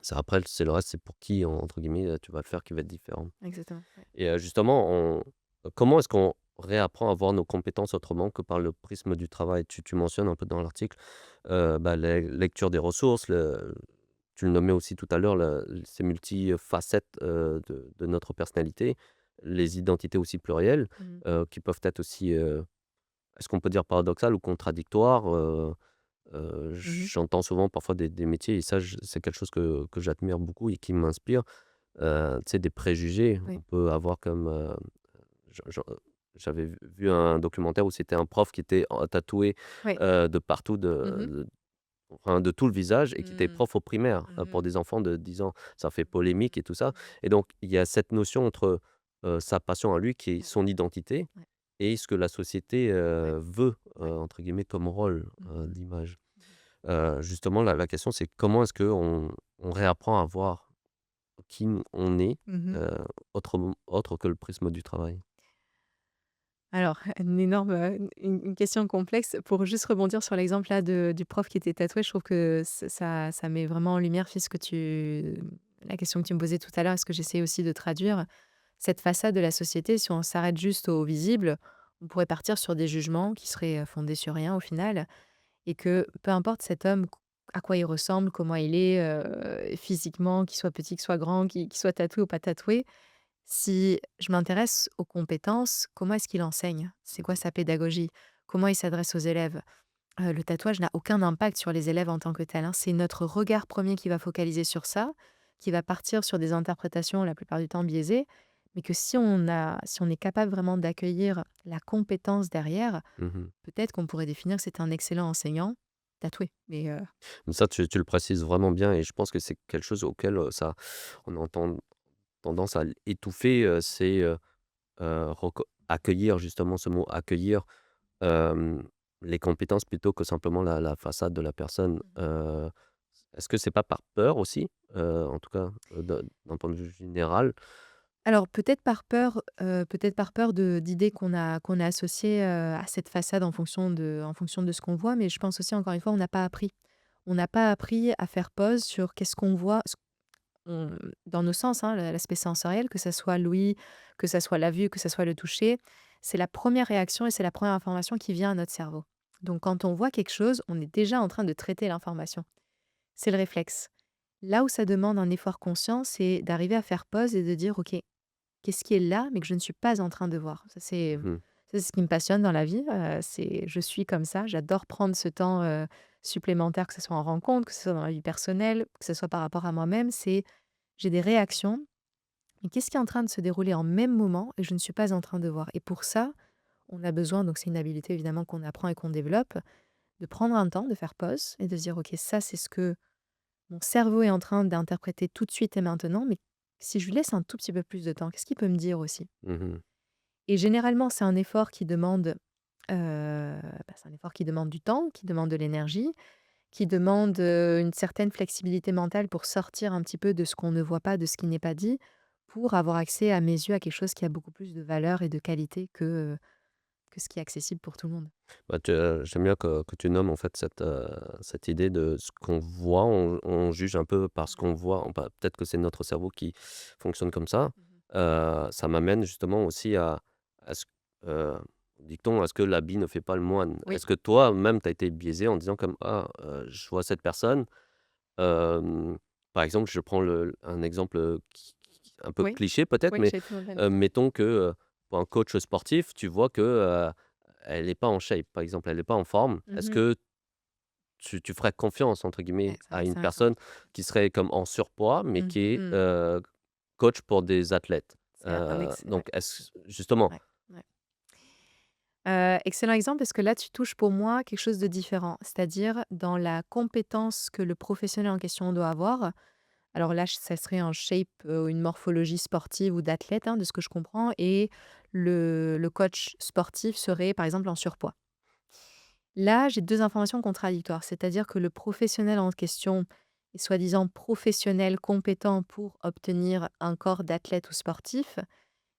C'est après, c'est le reste, c'est pour qui entre guillemets, tu vas le faire qui va être différent. exactement, ouais. Et justement, comment est-ce qu'on réapprend à voir nos compétences autrement que par le prisme du travail? Tu mentionnes un peu dans l'article, bah, la lecture des ressources, tu le nommais aussi tout à l'heure, ces multifacettes, de notre personnalité, les identités aussi plurielles, Mmh. qui peuvent être aussi, est-ce qu'on peut dire paradoxales ou contradictoires? Mmh mh. J'entends souvent parfois des métiers et ça, c'est quelque chose que j'admire beaucoup et qui m'inspire, tu sais, des préjugés. On Oui, peut avoir comme, je j'avais vu un documentaire où c'était un prof qui était tatoué, ouais. de partout Mmh mh. enfin de tout le visage et qui était Mmh. prof au primaire, Mmh pour mh. des enfants de 10 ans. Ça fait Mmh polémique mh. et tout ça Mmh. et donc il y a cette notion entre, sa passion à lui qui est Ouais, son identité ouais, et ce que la société, ouais, veut, ouais. entre guillemets «comme rôle», Mmh mh. d'image. Mmh mh. Justement la question c'est comment est-ce qu'on réapprend à voir qui on est, Mmh mh. heu, autre que le prisme du travail? Alors, une question complexe pour juste rebondir sur l'exemple là de du prof qui était tatoué, je trouve que ça met vraiment en lumière, ce que tu la question que tu me posais tout à l'heure et ce que j'essayais aussi de traduire. Cette façade de la société, si on s'arrête juste au visible, on pourrait partir sur des jugements qui seraient, fondés sur rien au final et que peu importe cet homme, à quoi il ressemble, comment il est, physiquement, qu'il soit petit, qu'il soit grand, qu'il soit tatoué ou pas tatoué, si je m'intéresse aux compétences, comment est-ce qu'il enseigne? C'est quoi Mmh. sa pédagogie? Comment il s'adresse aux élèves? Le tatouage n'a aucun impact sur les élèves en tant que tel, hein. C'est notre regard premier qui va focaliser sur ça, qui va partir sur des interprétations la plupart du temps biaisées, mais que si on est capable vraiment d'accueillir la compétence derrière, Mmh. peut-être qu'on pourrait définir que c'est un excellent enseignant tatoué. Mais Ça, tu le précises vraiment bien et je pense que c'est quelque chose auquel, on entend tendance à l'étouffer, c'est, reco accueillir justement ce mot, accueillir, hem, les compétences plutôt que simplement la façade de la personne. Est-ce que c'est pas par peur aussi? En tout cas, d'un point de vue général? alors peut-être par peur de d'idées qu'on a associées, à cette façade en fonction de ce qu'on voit, mais je pense aussi encore une fois, on n'a pas appris. On n'a pas appris à faire pause sur qu'est-ce qu'on voit. dans nos sens, hein, l'aspect sensoriel, que ça soit l'ouïe, que ça soit la vue, que ça soit le toucher, c'est la première réaction et c'est la première information qui vient à notre cerveau. Donc quand on voit quelque chose, on est déjà en train de traiter l'information. C'est le réflexe. Là où ça demande un effort conscient, c'est d'arriver à faire pause et de dire: «OK, qu'est-ce qui est là, mais que je ne suis pas en train de voir?» Mmh. ça, c'est ce qui me passionne dans la vie, c'est je suis comme ça. J'adore prendre ce temps, supplémentaire, que ce soit en rencontre, que ce soit dans la vie personnelle, que ce soit par rapport à moi-même. C'est j'ai des réactions, mais qu'est-ce qui est en train de se dérouler en même moment et je ne suis pas en train de voir? Et pour ça, on a besoin, donc c'est une habileté évidemment qu'on apprend et qu'on développe, de prendre un temps, de faire pause et de se dire: «OK, ça, c'est ce que mon cerveau est en train d'interpréter tout de suite et maintenant, mais si je lui laisse un tout petit peu plus de temps, qu'est-ce qu'il peut me dire aussi?» Mmh. Et généralement, c'est un effort qui demande, c'est un effort qui demande du temps, qui demande de l'énergie, qui demande, une certaine flexibilité mentale pour sortir un petit peu de ce qu'on ne voit pas, de ce qui n'est pas dit, pour avoir accès, à mes yeux, à quelque chose qui a beaucoup plus de valeur et de qualité que ce qui est accessible pour tout le monde. Bah, j'aime bien que tu nommes en fait cette idée de ce qu'on voit, on juge un peu par ce Ouais. qu'on voit, bah, peut-être que c'est notre cerveau qui fonctionne comme ça. Mmh. Ça m'amène justement aussi à ce heu, dit-on: «À ce que l'habit ne fait pas le moine». Oui, Est-ce que toi-même tu as été biaisé en disant comme: «Ah, je vois cette personne», hem, par exemple, je prends un exemple, qui un peu oui, cliché peut-être, oui, mais, j'ai tout le même. mettons que, pour un coach sportif, tu vois que, elle est pas en shape, par exemple, elle est pas en forme. Est-ce Mmh. que tu ferais «confiance» entre Ouais, guillemets c'est vrai à que une c'est un exemple. personne qui serait comme en surpoids, mais Mmh qui est, mh. coach pour des athlètes? C'est un Donc est-ce justement. ouais, ouais. Excellent exemple parce que là, tu touches pour moi quelque chose de différent. C'est-à-dire dans la compétence que le professionnel en question doit avoir. Alors là, ça serait un shape, une morphologie sportive ou d'athlète, hein, de ce que je comprends et le coach sportif serait, par exemple, en surpoids. Là, j'ai 2 informations contradictoires. C'est-à-dire que le professionnel en question est soi-disant professionnel, compétent pour obtenir un corps d'athlète ou sportif,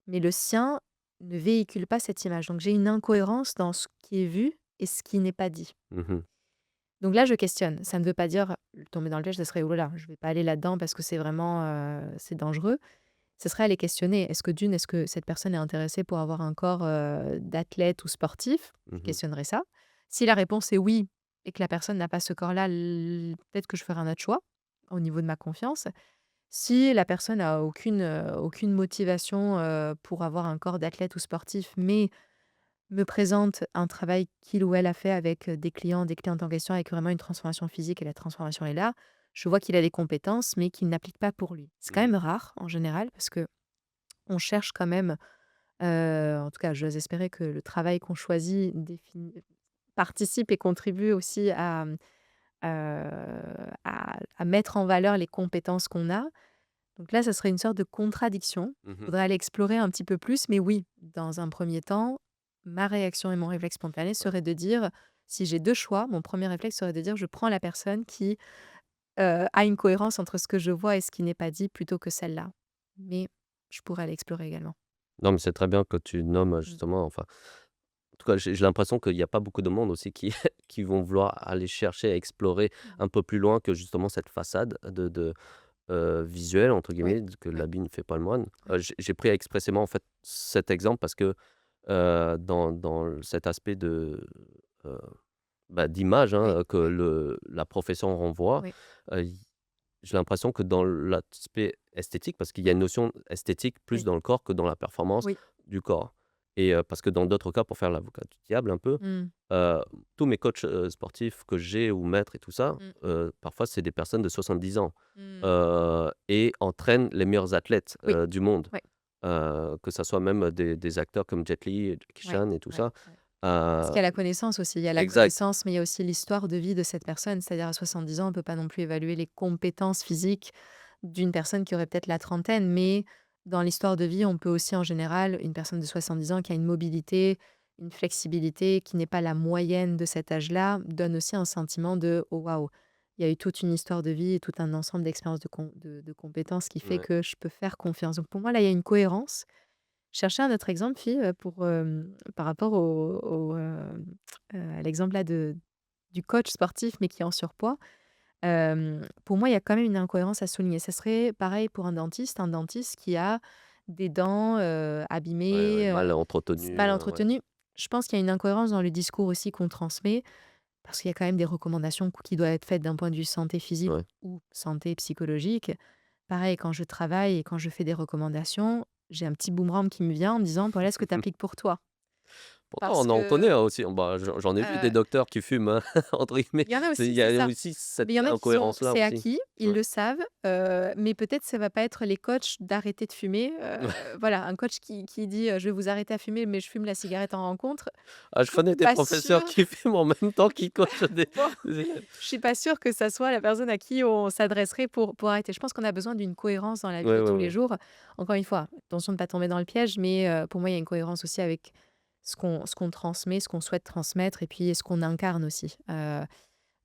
mais le sien ne véhicule pas cette image. Donc j'ai une incohérence dans ce qui est vu et ce qui n'est pas dit. Mmh. Donc là, je questionne. Ça ne veut pas dire tomber dans le piège, ça serait: «Oh là là, je vais pas aller là-dedans parce que c'est vraiment, c'est dangereux». Ce serait aller questionner. Est-ce que cette personne est intéressée pour avoir un corps, d'athlète ou sportif? Je Mmh. questionnerai ça. Si la réponse est oui et que la personne n'a pas ce corps-là, peut-être que je ferai un autre choix au niveau de ma confiance. Si la personne a aucune motivation, pour avoir un corps d'athlète ou sportif, mais me présente un travail qu'il ou elle a fait avec, des clientes en question avec vraiment une transformation physique et la transformation est là, je vois qu'il a des compétences, mais qu'il n'applique pas pour lui. C'est quand Mmh. même rare en général parce que on cherche quand même, en tout cas j'ose espérer que le travail qu'on choisit participe et contribue aussi à mettre en valeur les compétences qu'on a. Donc là, ça serait une sorte de contradiction. Il Mmh. faudrait aller explorer un petit peu plus, mais oui, dans un premier temps, ma réaction et mon réflexe spontané Ouais. serait de dire, si j'ai 2 choix, mon premier réflexe serait de dire: «Je prends la personne qui, a une cohérence entre ce que je vois et ce qui n'est pas dit, plutôt que celle-là». Mais je pourrais aller explorer également. Non, mais c'est très bien que tu nommes, Mmh. justement, enfin, en tout cas, j'ai l'impression qu'il y a pas beaucoup de monde aussi qui qui vont vouloir aller chercher à explorer Mmh. un peu plus loin que justement cette façade «visuelle» entre Oui, guillemets, que oui, l'habit ne fait pas le moine. oui, J'ai pris expressément en fait cet exemple parce que, dans cet aspect heu, bah, d'image, oui, hein, que oui, la profession renvoie, oui, il j'ai l'impression que dans l'aspect esthétique, parce qu'il y a une notion esthétique plus oui, dans le corps que dans la performance oui. du corps, et parce que dans d'autres cas, pour faire l'avocat du diable un peu, Mmh. heu, tous mes coachs, sportifs que j'ai ou maîtres et tout ça, Mmh. parfois c'est des personnes de 70 ans, Mmh. et entraînent les meilleurs athlètes, Oui, du monde, oui, que ça soit même des acteurs comme Jet Li, Jackie oui, Chan et tout oui, ça. oui. Parce Heu, qu'il y a la connaissance aussi. Il y a la exact, connaissance, mais il y a aussi l'histoire de vie de cette personne. C'est-à-dire à 70 ans, on ne peut pas non plus évaluer les compétences physiques d'une personne qui aurait peut-être la trentaine, mais dans l'histoire de vie, on peut aussi en général, une personne de 70 ans qui a une mobilité, une flexibilité qui n'est pas la moyenne de cet âge-là, donne aussi un sentiment de oh waouh, il y a eu toute une histoire de vie et tout un ensemble d'expériences de compétences qui fait ouais. que je peux faire confiance. Donc pour moi, là, il y a une cohérence. Chercher un autre exemple, fille, pour, par rapport à l'exemple là du coach sportif, mais qui est en surpoids. Pour moi, il y a quand même une incohérence à souligner. Ça serait pareil pour un dentiste qui a des dents, Ouais, ouais, abîmées, mal entretenu, mal ouais. entretenues. Je pense qu'il y a une incohérence dans le discours aussi qu'on transmet, parce qu'il y a quand même des recommandations qui doivent être faites d'un point de vue santé physique Ouais. ou santé psychologique. Pareil, quand je travaille et quand je fais des recommandations, j'ai un petit boomerang qui me vient en me disant: «Voilà ce que tu appliques pour toi». Pourtant, Parce on en connaît, que, hein, aussi. Bah, j'en ai vu des heu docteurs qui fument, hein, entre guillemets. il y en a Il aussi, y c'est a ça. aussi cette Mais il y en a qui sont incohérence-là c'est aussi. acquis, ils Ouais. le savent, mais peut-être ça va pas être les coachs d'arrêter de fumer, voilà, un coach qui dit, «Je vais vous arrêter à fumer, mais je fume la cigarette en rencontre». Ah, Je je suis connais des pas professeurs sûre qui fument en même temps qu'ils coachent des bon, des je suis pas sûre que ça soit la personne à qui on s'adresserait pour arrêter. Je pense qu'on a besoin d'une cohérence dans la vie ouais, de ouais, tous les ouais. jours. Encore une fois, attention de ne pas tomber dans le piège, mais pour moi, il y a une cohérence aussi avec ce qu'on transmet, ce qu'on souhaite transmettre et puis ce qu'on incarne aussi.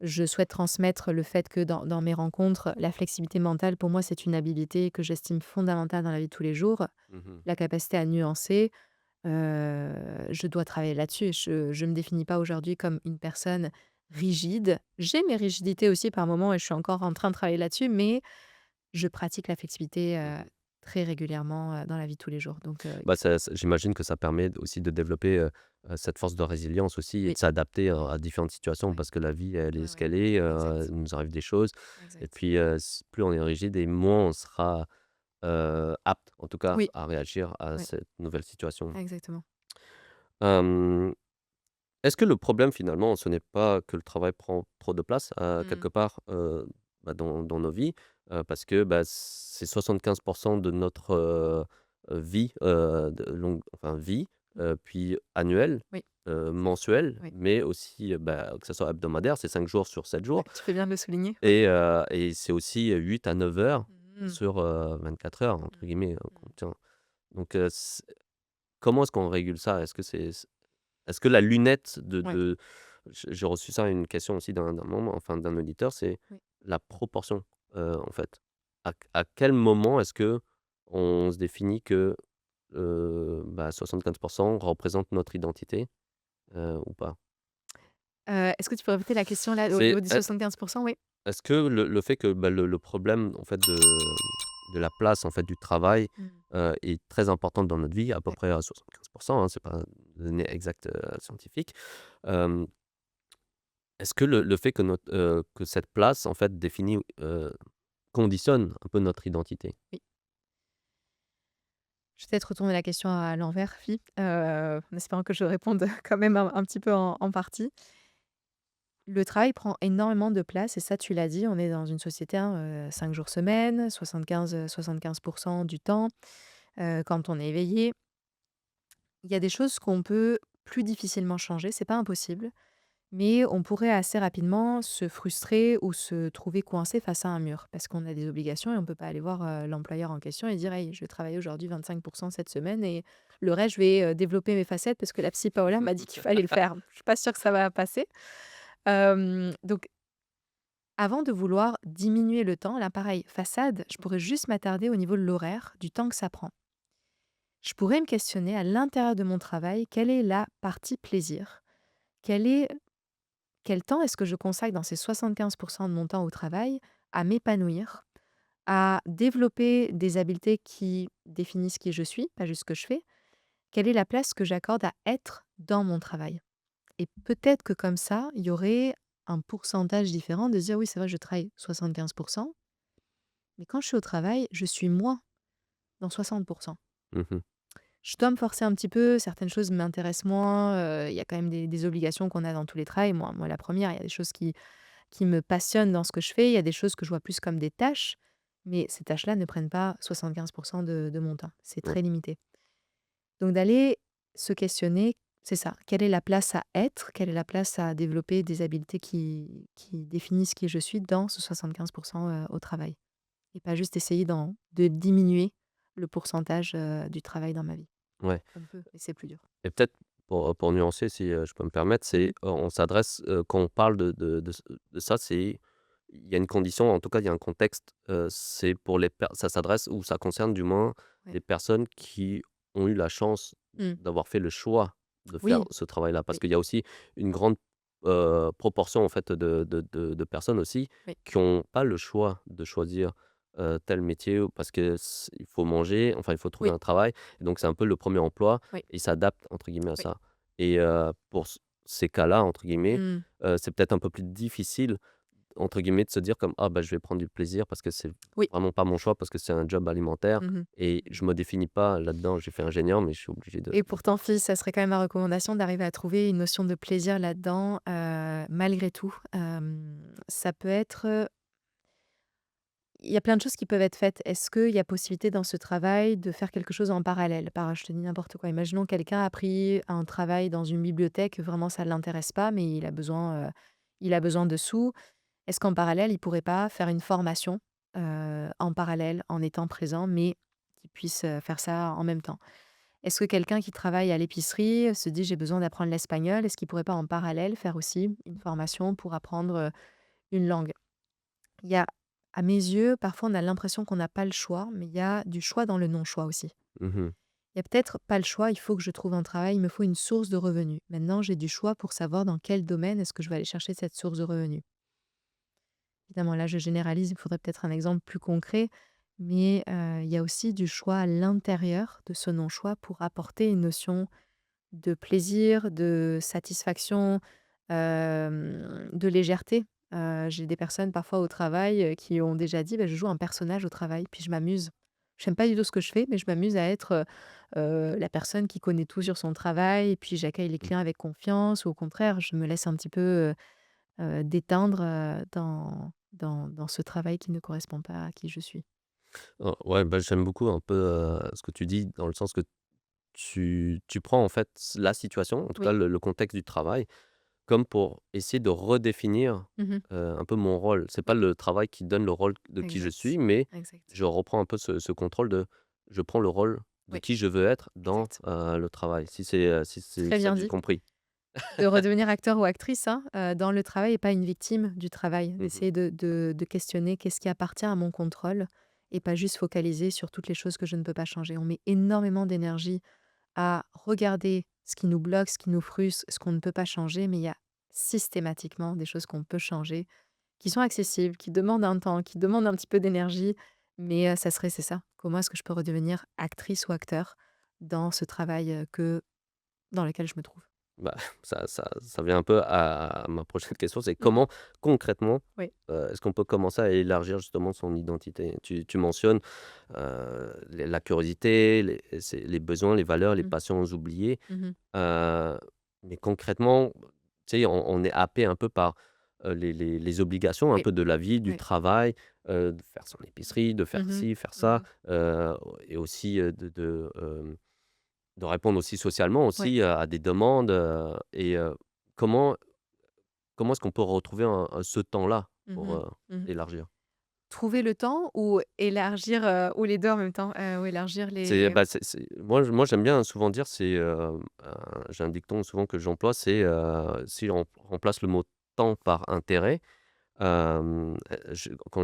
Je souhaite transmettre le fait que dans mes rencontres, la flexibilité mentale, pour moi, c'est une habilité que j'estime fondamentale dans la vie de tous les jours. Mmh. La capacité à nuancer, je dois travailler là-dessus. Je me définis pas aujourd'hui comme une personne rigide. J'ai mes rigidités aussi par moments et je suis encore en train de travailler là-dessus, mais je pratique la flexibilité, Mmh. très régulièrement, dans la vie de tous les jours. Donc Bah, ça j'imagine que ça permet aussi de développer, cette force de résilience aussi et oui, de s'adapter oui, à différentes situations oui, parce que la vie, elle est ouais, ce ouais, qu'elle est, exact, il nous arrive des choses et exact. puis, plus on est rigide et moins on sera, apte, en tout cas, Oui, à réagir à oui, cette nouvelle situation. exactement. Hem, Est-ce que le problème finalement, ce n'est pas que le travail prend trop de place, Mmh. quelque part, bah, dans nos vies? Parce que, bah, c'est 75 de notre, vie, de longue enfin vie, Mmh. puis annuelle, Oui, mensuelle, oui. mais aussi, bah, que ça soit hebdomadaire, c'est 5 jours sur 7 Ouais, jours tu fais bien de le souligner, oui. et c'est aussi, 8 à 9 heures Mmh. sur, 24 heures entre Mmh. guillemets, qu'on Mmh. tient. Donc, comment est-ce qu'on régule ça? Est-ce que la lunette Ouais, de j'ai reçu ça, une question aussi d'un membre, enfin d'un auditeur, c'est oui. la proportion, en fait. À quel moment est-ce que on se définit que, bah, 75 représente notre identité, ou pas? Est-ce que tu peux répéter la question là, au C'est niveau des 75? Oui. est-ce que le fait que, bah, le problème en fait de la place en fait du travail, Mmh. est très importante dans notre vie, à peu Ouais. près à 75, hein, c'est pas une donnée exacte, scientifique. Hem Est-ce que le fait que que cette place en fait définit, conditionne un peu notre identité? Oui. Je vais peut-être retourner la question à l'envers, en espérant que je réponde quand même un petit peu en partie. Le travail prend énormément de place et ça, tu l'as dit, on est dans une société, hein, 5 jours semaine, 75 du temps, quand on est éveillé. Il y a des choses qu'on peut plus difficilement changer, c'est pas impossible. Mais on pourrait assez rapidement se frustrer ou se trouver coincé face à un mur parce qu'on a des obligations et on ne peut pas aller voir, l'employeur en question et dire: «Hey, je vais travailler aujourd'hui 25 cette semaine et le reste, je vais, développer mes facettes parce que la psy Paola m'a dit qu'il fallait le faire». Je suis pas sûre que ça va passer. Donc avant de vouloir diminuer le temps, là, pareil, façade, je pourrais juste m'attarder au niveau de l'horaire, du temps que ça prend. Je pourrais me questionner à l'intérieur de mon travail, quelle est la partie plaisir? Quel est Quel temps est-ce que je consacre dans ces 75 de mon temps au travail à m'épanouir, à développer des habiletés qui définissent qui je suis, pas juste ce que je fais? Quelle est la place que j'accorde à être dans mon travail? Et peut-être que comme ça, il y aurait un pourcentage différent de se dire: «Oui, c'est vrai, je travaille 75, mais quand je suis au travail, je suis moins dans 60». Mmh. Je dois me forcer un petit peu, certaines choses m'intéressent moins, il y a quand même des obligations qu'on a dans tous les travails. Moi la première, il y a des choses qui me passionnent dans ce que je fais. Il y a des choses que je vois plus comme des tâches, mais ces tâches-là ne prennent pas 75 de mon temps. C'est Ouais, très limité. Donc d'aller se questionner, c'est ça. Quelle est la place à être? Quelle est la place à développer des habiletés qui définissent qui je suis dans ce 75 au travail? Et pas juste essayer de diminuer le pourcentage, du travail dans ma vie. ouais On peut, mais c'est plus dur. et peut-être pour nuancer si, je peux me permettre, c'est, Mmh. on s'adresse, quand on parle de ça, c'est il y a une condition, en tout cas, il y a un contexte, c'est pour les per ça s'adresse ou ça concerne du moins Ouais. les personnes qui ont eu la chance Mmh. d'avoir fait le choix de faire Oui, ce travail-là. Parce oui. qu'il y a aussi une grande, proportion en fait de personnes aussi Oui. qui ont pas le choix de choisir, tel métier ou parce que il faut manger, enfin il faut trouver Oui, un travail et donc c'est un peu le premier emploi oui, et ils «s'adaptent» entre guillemets à oui. ça et pour ces cas-là entre guillemets, Mmh. c'est peut-être un peu plus difficile entre guillemets de se dire comme: «Ah bah, je vais prendre du plaisir parce que c'est Oui. vraiment pas mon choix parce que c'est un job alimentaire Mmh mh. et Mmh. je me définis pas là-dedans». J'ai fait ingénieur mais je suis obligé de Et pour ton fils, ça serait quand même ma recommandation d'arriver à trouver une notion de plaisir là-dedans, malgré tout. Ça peut être, il y a plein de choses qui peuvent être faites. Est-ce qu'il y a possibilité dans ce travail de faire quelque chose en parallèle? Je te dis n'importe quoi. Imaginons quelqu'un a pris un travail dans une bibliothèque, vraiment ça ne l'intéresse pas, mais il a besoin de sous. Est-ce qu'en parallèle, il pourrait pas faire une formation, en parallèle, en étant présent, mais qu'il puisse, faire ça en même temps? Est-ce que quelqu'un qui travaille à l'épicerie, se dit: «J'ai besoin d'apprendre l'espagnol», est-ce qu'il pourrait pas en parallèle faire aussi une formation pour apprendre, une langue? Il y a à mes yeux, parfois on a l'impression qu'on n'a pas le choix, mais il y a du choix dans le non-choix aussi. mmh Il y a peut-être pas le choix, il faut que je trouve un travail, il me faut une source de revenus. Maintenant, j'ai du choix pour savoir dans quel domaine est-ce que je vais aller chercher cette source de revenus. Évidemment, là, je généralise, il faudrait peut-être un exemple plus concret, mais il y a aussi du choix à l'intérieur de ce non-choix pour apporter une notion de plaisir, de satisfaction, de légèreté. J'ai des personnes parfois au travail, qui ont déjà dit: «Bah, je joue un personnage au travail, puis je m'amuse. J'aime pas du tout ce que je fais, mais je m'amuse à être, la personne qui connaît tout sur son travail et puis j'accueille les clients avec confiance» ou au contraire, je me laisse un petit peu, déteindre, dans ce travail qui ne correspond pas à qui je suis. Ouais, bah, j'aime beaucoup un peu, ce que tu dis dans le sens que tu prends en fait la situation, en tout cas Oui. le contexte du travail, comme pour essayer de redéfinir, Mmh. un peu mon rôle. C'est pas Oui, le travail qui donne le rôle de qui je exact, suis, mais exact. je reprends un peu ce contrôle de je prends le rôle de Oui, qui je veux être dans, exact. le travail. Si c'est Très ça bien que j'ai dit. compris. De redevenir acteur ou actrice, hein, dans le travail et pas une victime du travail. Mmh mh. D'essayer de questionner qu'est-ce qui appartient à mon contrôle et pas juste focaliser sur toutes les choses que je ne peux pas changer. On met énormément d'énergie à regarder ce qui nous bloque, ce qui nous frustre, ce qu'on ne peut pas changer, mais il y a systématiquement des choses qu'on peut changer, qui sont accessibles, qui demandent un temps, qui demandent un petit peu d'énergie, mais ça serait c'est ça. Comment est-ce que je peux redevenir actrice ou acteur dans ce travail, que dans lequel je me trouve? Bah, ça vient un peu à ma prochaine question, c'est Mmh. comment concrètement, Oui. est-ce qu'on peut commencer à élargir justement son identité? Tu mentionnes, la curiosité, les besoins, les valeurs, les Mmh. passions oubliées, Mmh. heu, mais concrètement, tu sais, on est happé un peu par, les obligations un Oui, peu de la vie, du oui. travail, de faire son épicerie, de faire Mmh mh. ci, faire ça, Mmh. et aussi, de répondre aussi socialement Ouais. aussi, à des demandes, comment comment est-ce qu'on peut retrouver ce temps-là Mmh pour, mh. Mmh. élargir? Trouver le temps ou élargir, ou les 2 en même temps? Ou élargir C'est les bah, c'est moi j'aime bien souvent dire j'ai un dicton souvent que j'emploie, c'est, si on remplace le mot «temps» par «intérêt», quand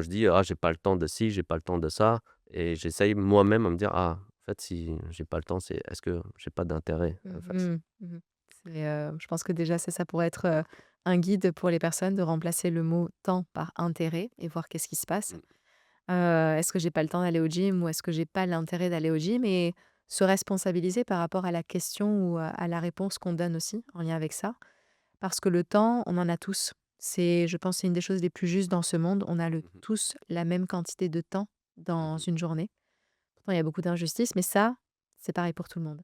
je dis: «Ah j'ai pas le temps de ci, j'ai pas le temps de ça» et j'essaye moi-même à me dire: «Ah en fait si j'ai pas le temps, c'est est-ce que j'ai pas d'intérêt à faire ça?» mmh mh. Mmh. Je pense que déjà ça pourrait être, un guide pour les personnes de remplacer le mot «temps» par «intérêt» et voir qu'est-ce qui se passe. Mmh. Est-ce que j'ai pas le temps d'aller au gym ou est-ce que j'ai pas l'intérêt d'aller au gym? Et se responsabiliser par rapport à la question ou à la réponse qu'on donne aussi en lien avec ça. Parce que le temps, on en a tous. Je pense, c'est une des choses les plus justes dans ce monde. On a Mmh mh. tous la même quantité de temps dans Mmh. une journée. Pourtant, il y a beaucoup d'injustices, mais ça, c'est pareil pour tout le monde.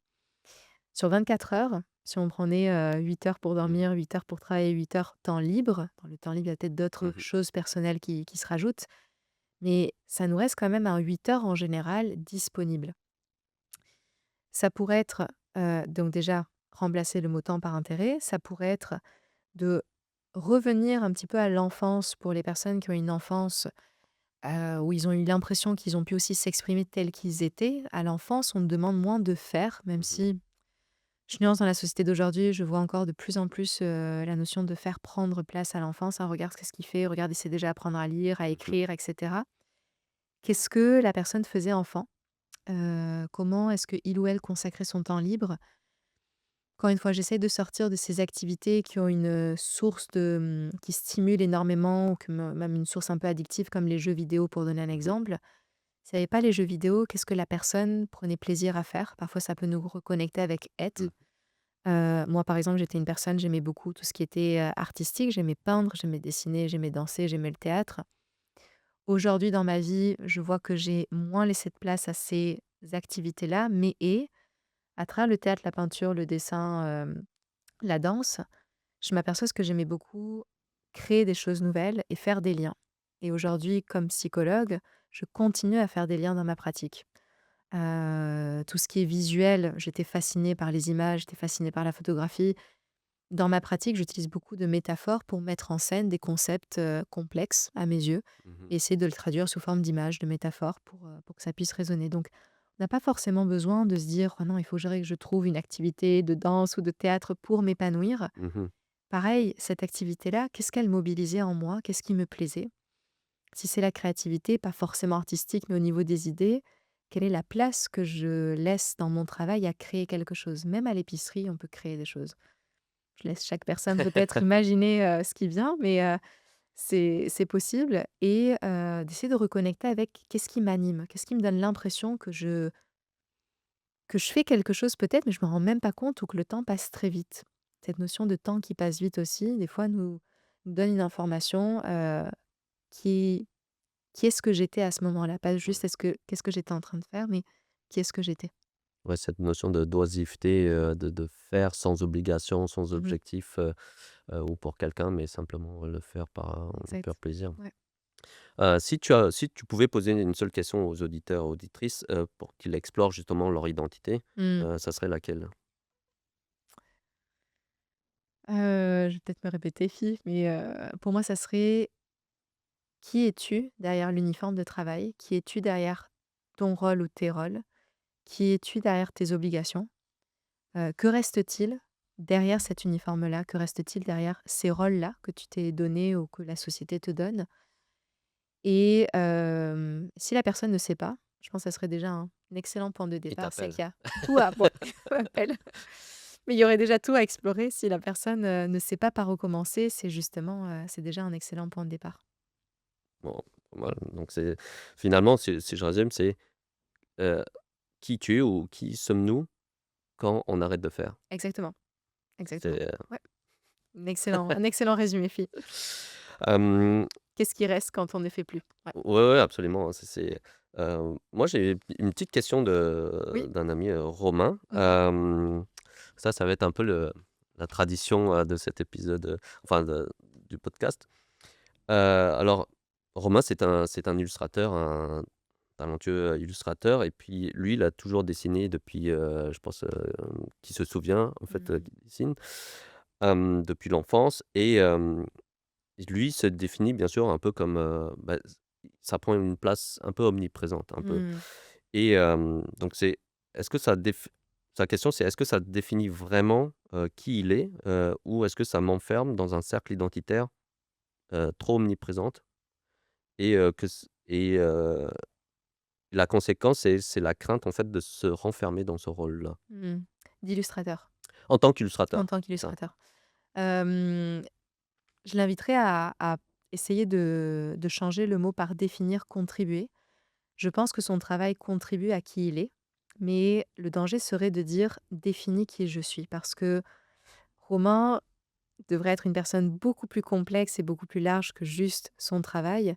Sur 24 heures, si on prenait 8 heures pour Mmh. dormir, 8 heures pour travailler, 8 heures temps libre, dans le temps libre, il y a peut-être d'autres Mmh. choses personnelles qui se rajoutent, mais ça nous reste quand même un 8 heures en général disponible. Ça pourrait être donc déjà remplacer le mot temps par intérêt, ça pourrait être de revenir un petit peu à l'enfance pour les personnes qui ont une enfance, où ils ont eu l'impression qu'ils ont pu aussi s'exprimer tels qu'ils étaient. À l'enfance, on demande moins de faire, même Mmh. si je nuance dans la société d'aujourd'hui, je vois encore de plus en plus, la notion de faire prendre place à l'enfance, hein. Regarde qu'est-ce qu'il fait, regarde, il sait déjà apprendre à lire, à Mmh. écrire et cetera. Qu'est-ce que la personne faisait enfant? Comment est-ce qu'il ou elle consacrait son temps libre? Encore une fois, j'essaie de sortir de ces activités qui ont une source qui stimule énormément ou que me même une source un peu addictive comme les jeux vidéo pour donner un Mmh. exemple. S'il y avait pas les jeux vidéo, qu'est-ce que la personne prenait plaisir à faire? Parfois, ça peut nous reconnecter avec être. Mmh. Moi, par exemple, j'étais une personne, j'aimais beaucoup tout ce qui était, artistique. J'aimais peindre, j'aimais dessiner, j'aimais danser, j'aimais le théâtre. Aujourd'hui, dans ma vie, je vois que j'ai moins laissé de place à ces activités-là, mais à travers le théâtre, la peinture, le dessin, la danse, je m'aperçois que j'aimais beaucoup créer des choses nouvelles et faire des liens. Et aujourd'hui, comme psychologue, je continue à faire des liens dans ma pratique. Tout ce qui est visuel, j'étais fascinée par les images, j'étais fascinée par la photographie. Dans ma pratique, j'utilise beaucoup de métaphores pour mettre en scène des concepts, complexes à mes yeux Mmh. et essayer de le traduire sous forme d'images, de métaphores pour que ça puisse résonner. Donc on n'a pas forcément besoin de se dire: «Oh non, il faut que je trouve une activité de danse ou de théâtre pour m'épanouir». Mmh. Pareil, cette activité-là, qu'est-ce qu'elle mobilisait en moi? Qu'est-ce qui me plaisait? Si c'est la créativité, pas forcément artistique, mais au niveau des idées, quelle est la place que je laisse dans mon travail à créer quelque chose? Même à l'épicerie, on peut créer des choses. Je laisse chaque personne peut-être imaginer, ce qui vient, mais c'est possible et d'essayer de reconnecter avec qu'est-ce qui m'anime? Qu'est-ce qui me donne l'impression que je fais quelque chose peut-être, mais je me rends même pas compte ou que le temps passe très vite. Cette notion de temps qui passe vite aussi, des fois nous donne une information, qui qui est-ce que j'étais à ce moment-là? Pas juste est-ce que qu'est-ce que j'étais en train de faire, mais qui est-ce que j'étais? Ouais, cette notion de d'oisiveté, de faire sans obligation, sans Mmh. objectif, ou pour quelqu'un, mais simplement le faire par un pur Exact. plaisir. Ouais. Si tu pouvais poser une seule question aux auditeurs, auditrices, pour qu'ils explorent justement leur identité, Mmh. ça serait laquelle? Je vais peut-être me répéter, mais pour moi, ça serait: qui es-tu derrière l'uniforme de travail? Qui es-tu derrière ton rôle ou tes rôles? Qui es-tu derrière tes obligations? Que reste-t-il derrière cet uniforme-là? Que reste-t-il derrière ces rôles-là que tu t'es donné ou que la société te donne? Et si la personne ne sait pas, je pense que ça serait déjà un excellent point de Ils départ. C'est t'appellent. qu'il y a tout à bon, on m'appelle, mais il y aurait déjà tout à explorer si la personne, ne sait pas par où commencer. C'est justement, c'est déjà un excellent point de départ. Bon, voilà, donc c'est finalement, si je résume, c'est, heu, qui tu es ou qui sommes-nous quand on arrête de faire? Exactement, exactement. C'est, Ouais, un excellent résumé, fille. hem, Qu'est-ce qui reste quand on ne fait plus? Ouais. ouais, ouais, absolument, hein, moi, j'ai une petite question Oui. d'un ami, Romain. Mmh. Ça va être un peu la tradition, de cet épisode, enfin du podcast. Alors Romain, c'est un illustrateur, un talentueux, illustrateur et puis lui, il a toujours dessiné depuis, je pense, qu'il se souvient en fait, Mmh. qu'il dessine, depuis l'enfance et lui se définit bien sûr un peu comme, ça prend une place un peu omniprésente, un peu Mmh. et donc est-ce que ça déf sa question c'est: «Est-ce que ça définit vraiment, qui il est, ou est-ce que ça m'enferme dans un cercle identitaire, trop omniprésente?» Et que c et la conséquence, c'est la crainte, en fait, de se renfermer dans ce rôle-là. Mmh. D'illustrateur, En tant en qu'illustrateur, tant c'est ça. qu'illustrateur. Hem, je l'inviterais à essayer de changer le mot par définir, contribuer. Je pense que son travail contribue à qui il est, mais le danger serait de dire: «Définis qui je suis», parce que Romain devrait être une personne beaucoup plus complexe et beaucoup plus large que juste son travail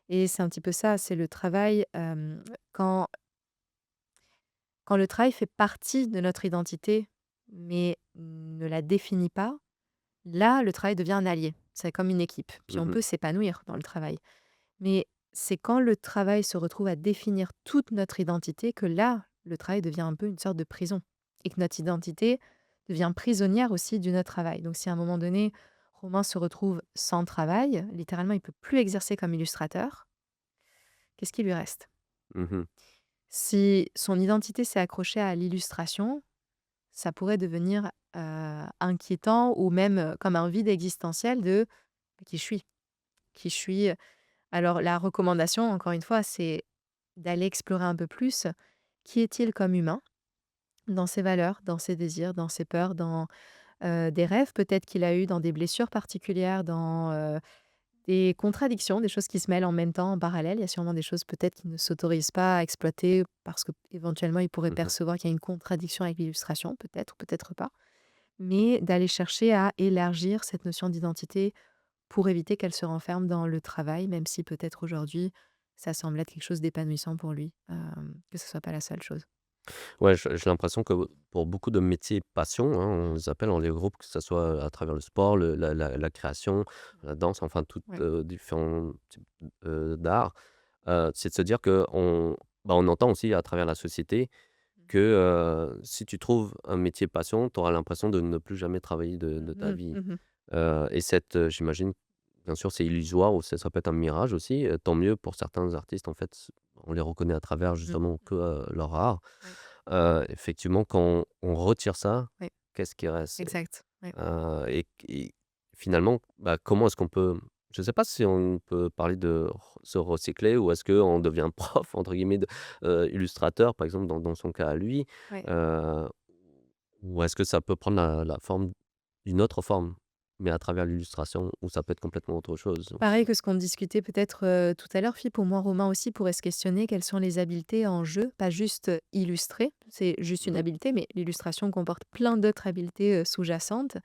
et c'est un petit peu ça, c'est le travail, quand le travail fait partie de notre identité, mais ne la définit pas, là, le travail devient un allié. C'est comme une équipe, puis on Mmh. peut s'épanouir dans le travail. Mais c'est quand le travail se retrouve à définir toute notre identité que là, le travail devient un peu une sorte de prison et que notre identité devient prisonnière aussi du notre travail. Donc si à un moment donné, Romain se retrouve sans travail, littéralement, il peut plus exercer comme illustrateur, qu'est-ce qui lui reste? Mmh. Si son identité s'est accrochée à l'illustration, ça pourrait devenir, inquiétant ou même, comme un vide existentiel de: «Qui je suis? Qui je suis?» Alors la recommandation, encore une fois, c'est d'aller explorer un peu plus qui est-il comme humain? dans ses valeurs, dans ses désirs, dans ses peurs, dans, des rêves peut-être qu'il a eus, dans des blessures particulières, dans, des contradictions, des choses qui se mêlent en même temps, en parallèle. Il y a sûrement des choses peut-être qu'il ne s'autorise pas à exploiter parce qu'éventuellement il pourrait Mmh. percevoir qu'il y a une contradiction avec l'illustration, peut-être ou peut-être pas. Mais d'aller chercher à élargir cette notion d'identité pour éviter qu'elle se renferme dans le travail, même si peut-être aujourd'hui ça semble être quelque chose d'épanouissant pour lui, que ce soit pas la seule chose. Ouais, j'ai l'impression que pour beaucoup de métiers passion, hein, on les appelle, on les regroupe, que ça soit à travers le sport, la création, la danse, enfin tout, Ouais. différents types, d'art, c'est de se dire qu'on on entend aussi à travers la société que, si tu trouves un métier passion, tu auras l'impression de ne plus jamais travailler de ta Mmh vie. mh. Mmh. Et j'imagine, bien sûr, c'est illusoire ou ça peut être un mirage aussi, tant mieux pour certains artistes, en fait, on les reconnaît à travers Mmh. justement que, leur art. Ouais, Effectivement, quand on retire ça, ouais, qu'est-ce qui reste? exact. Ouais. Et finalement, comment est-ce qu'on peut, je ne sais pas si on peut parler de se recycler ou est-ce qu'on devient «prof» entre guillemets de illustrateur, par exemple, dans son cas à lui, Ouais. heu, ou est-ce que ça peut prendre la forme d'une autre forme, mais à travers l'illustration, ou ça peut être complètement autre chose Pareil aussi? que ce qu'on discutait peut-être, tout à l'heure, Fi, pour moi, Romain aussi pourrait se questionner quelles sont les habiletés en jeu, pas juste, illustrer, c'est juste une Mmh mh. habileté, mais l'illustration comporte plein d'autres habiletés, sous-jacentes.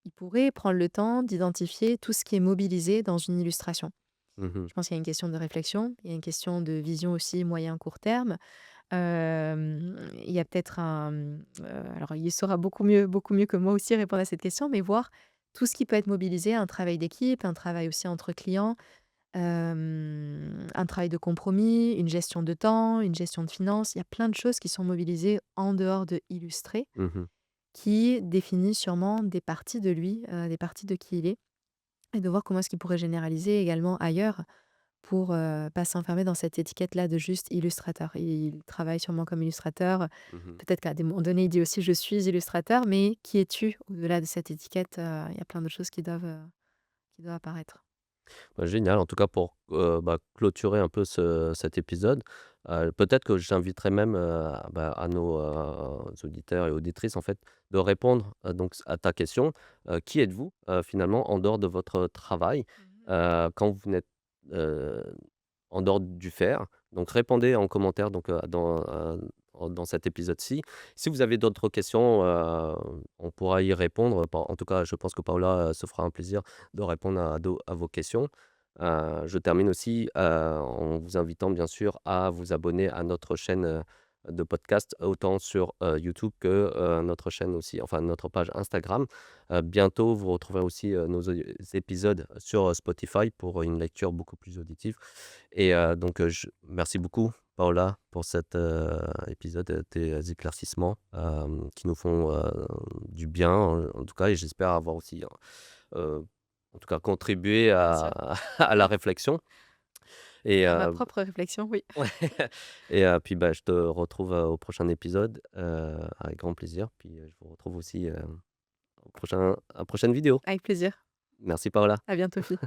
Il pourrait prendre le temps d'identifier tout ce qui est mobilisé dans une illustration. Mmh. Je pense qu'il y a une question de réflexion, il y a une question de vision aussi moyen court terme. Il y a peut-être alors il saura beaucoup mieux que moi aussi répondre à cette question, mais voir tout ce qui peut être mobilisé, un travail d'équipe, un travail aussi entre clients, un travail de compromis, une gestion de temps, une gestion de finances. Il y a plein de choses qui sont mobilisées en dehors de illustrer, Mmh. qui définissent sûrement des parties de lui, des parties de qui il est et de voir comment est-ce qu'il pourrait généraliser également ailleurs pour, pas s'enfermer dans cette étiquette-là de juste illustrateur. Il travaille sûrement comme illustrateur. Mmh. Peut-être qu'à des moments donnés, il dit aussi: «Je suis illustrateur», mais qui es-tu au-delà de cette étiquette? Il y a plein de choses qui doivent apparaître. Bah, génial, en tout cas pour, clôturer un peu cet épisode, peut-être que j'inviterai même, à nos, auditeurs et auditrices, en fait, de répondre, donc à ta question. Qui êtes-vous, finalement, en dehors de votre travail, Mmh. quand vous n'êtes, heu, en dehors du faire? Donc répondez en commentaire, donc dans cet épisode-ci. Si vous avez d'autres questions, on pourra y répondre. En tout cas, je pense que Paola, se fera un plaisir de répondre à vos questions. Je termine aussi, en vous invitant bien sûr à vous abonner à notre chaîne, de podcast, autant sur, YouTube que, notre chaîne aussi, enfin notre page Instagram. Bientôt, vous retrouverez aussi, nos épisodes sur, Spotify pour une lecture beaucoup plus auditive. Et donc, merci beaucoup Paola pour cet, épisode, tes éclaircissements, qui nous font, du bien, en tout cas, et j'espère avoir aussi, en tout cas contribué Bien à sûr. à la réflexion. Et À ma propre réflexion, oui. ouais, et puis, je te retrouve, au prochain épisode, avec grand plaisir. Puis, je vous retrouve aussi, au prochain à la prochaine vidéo. Avec plaisir. Merci Paola. À bientôt, Fie.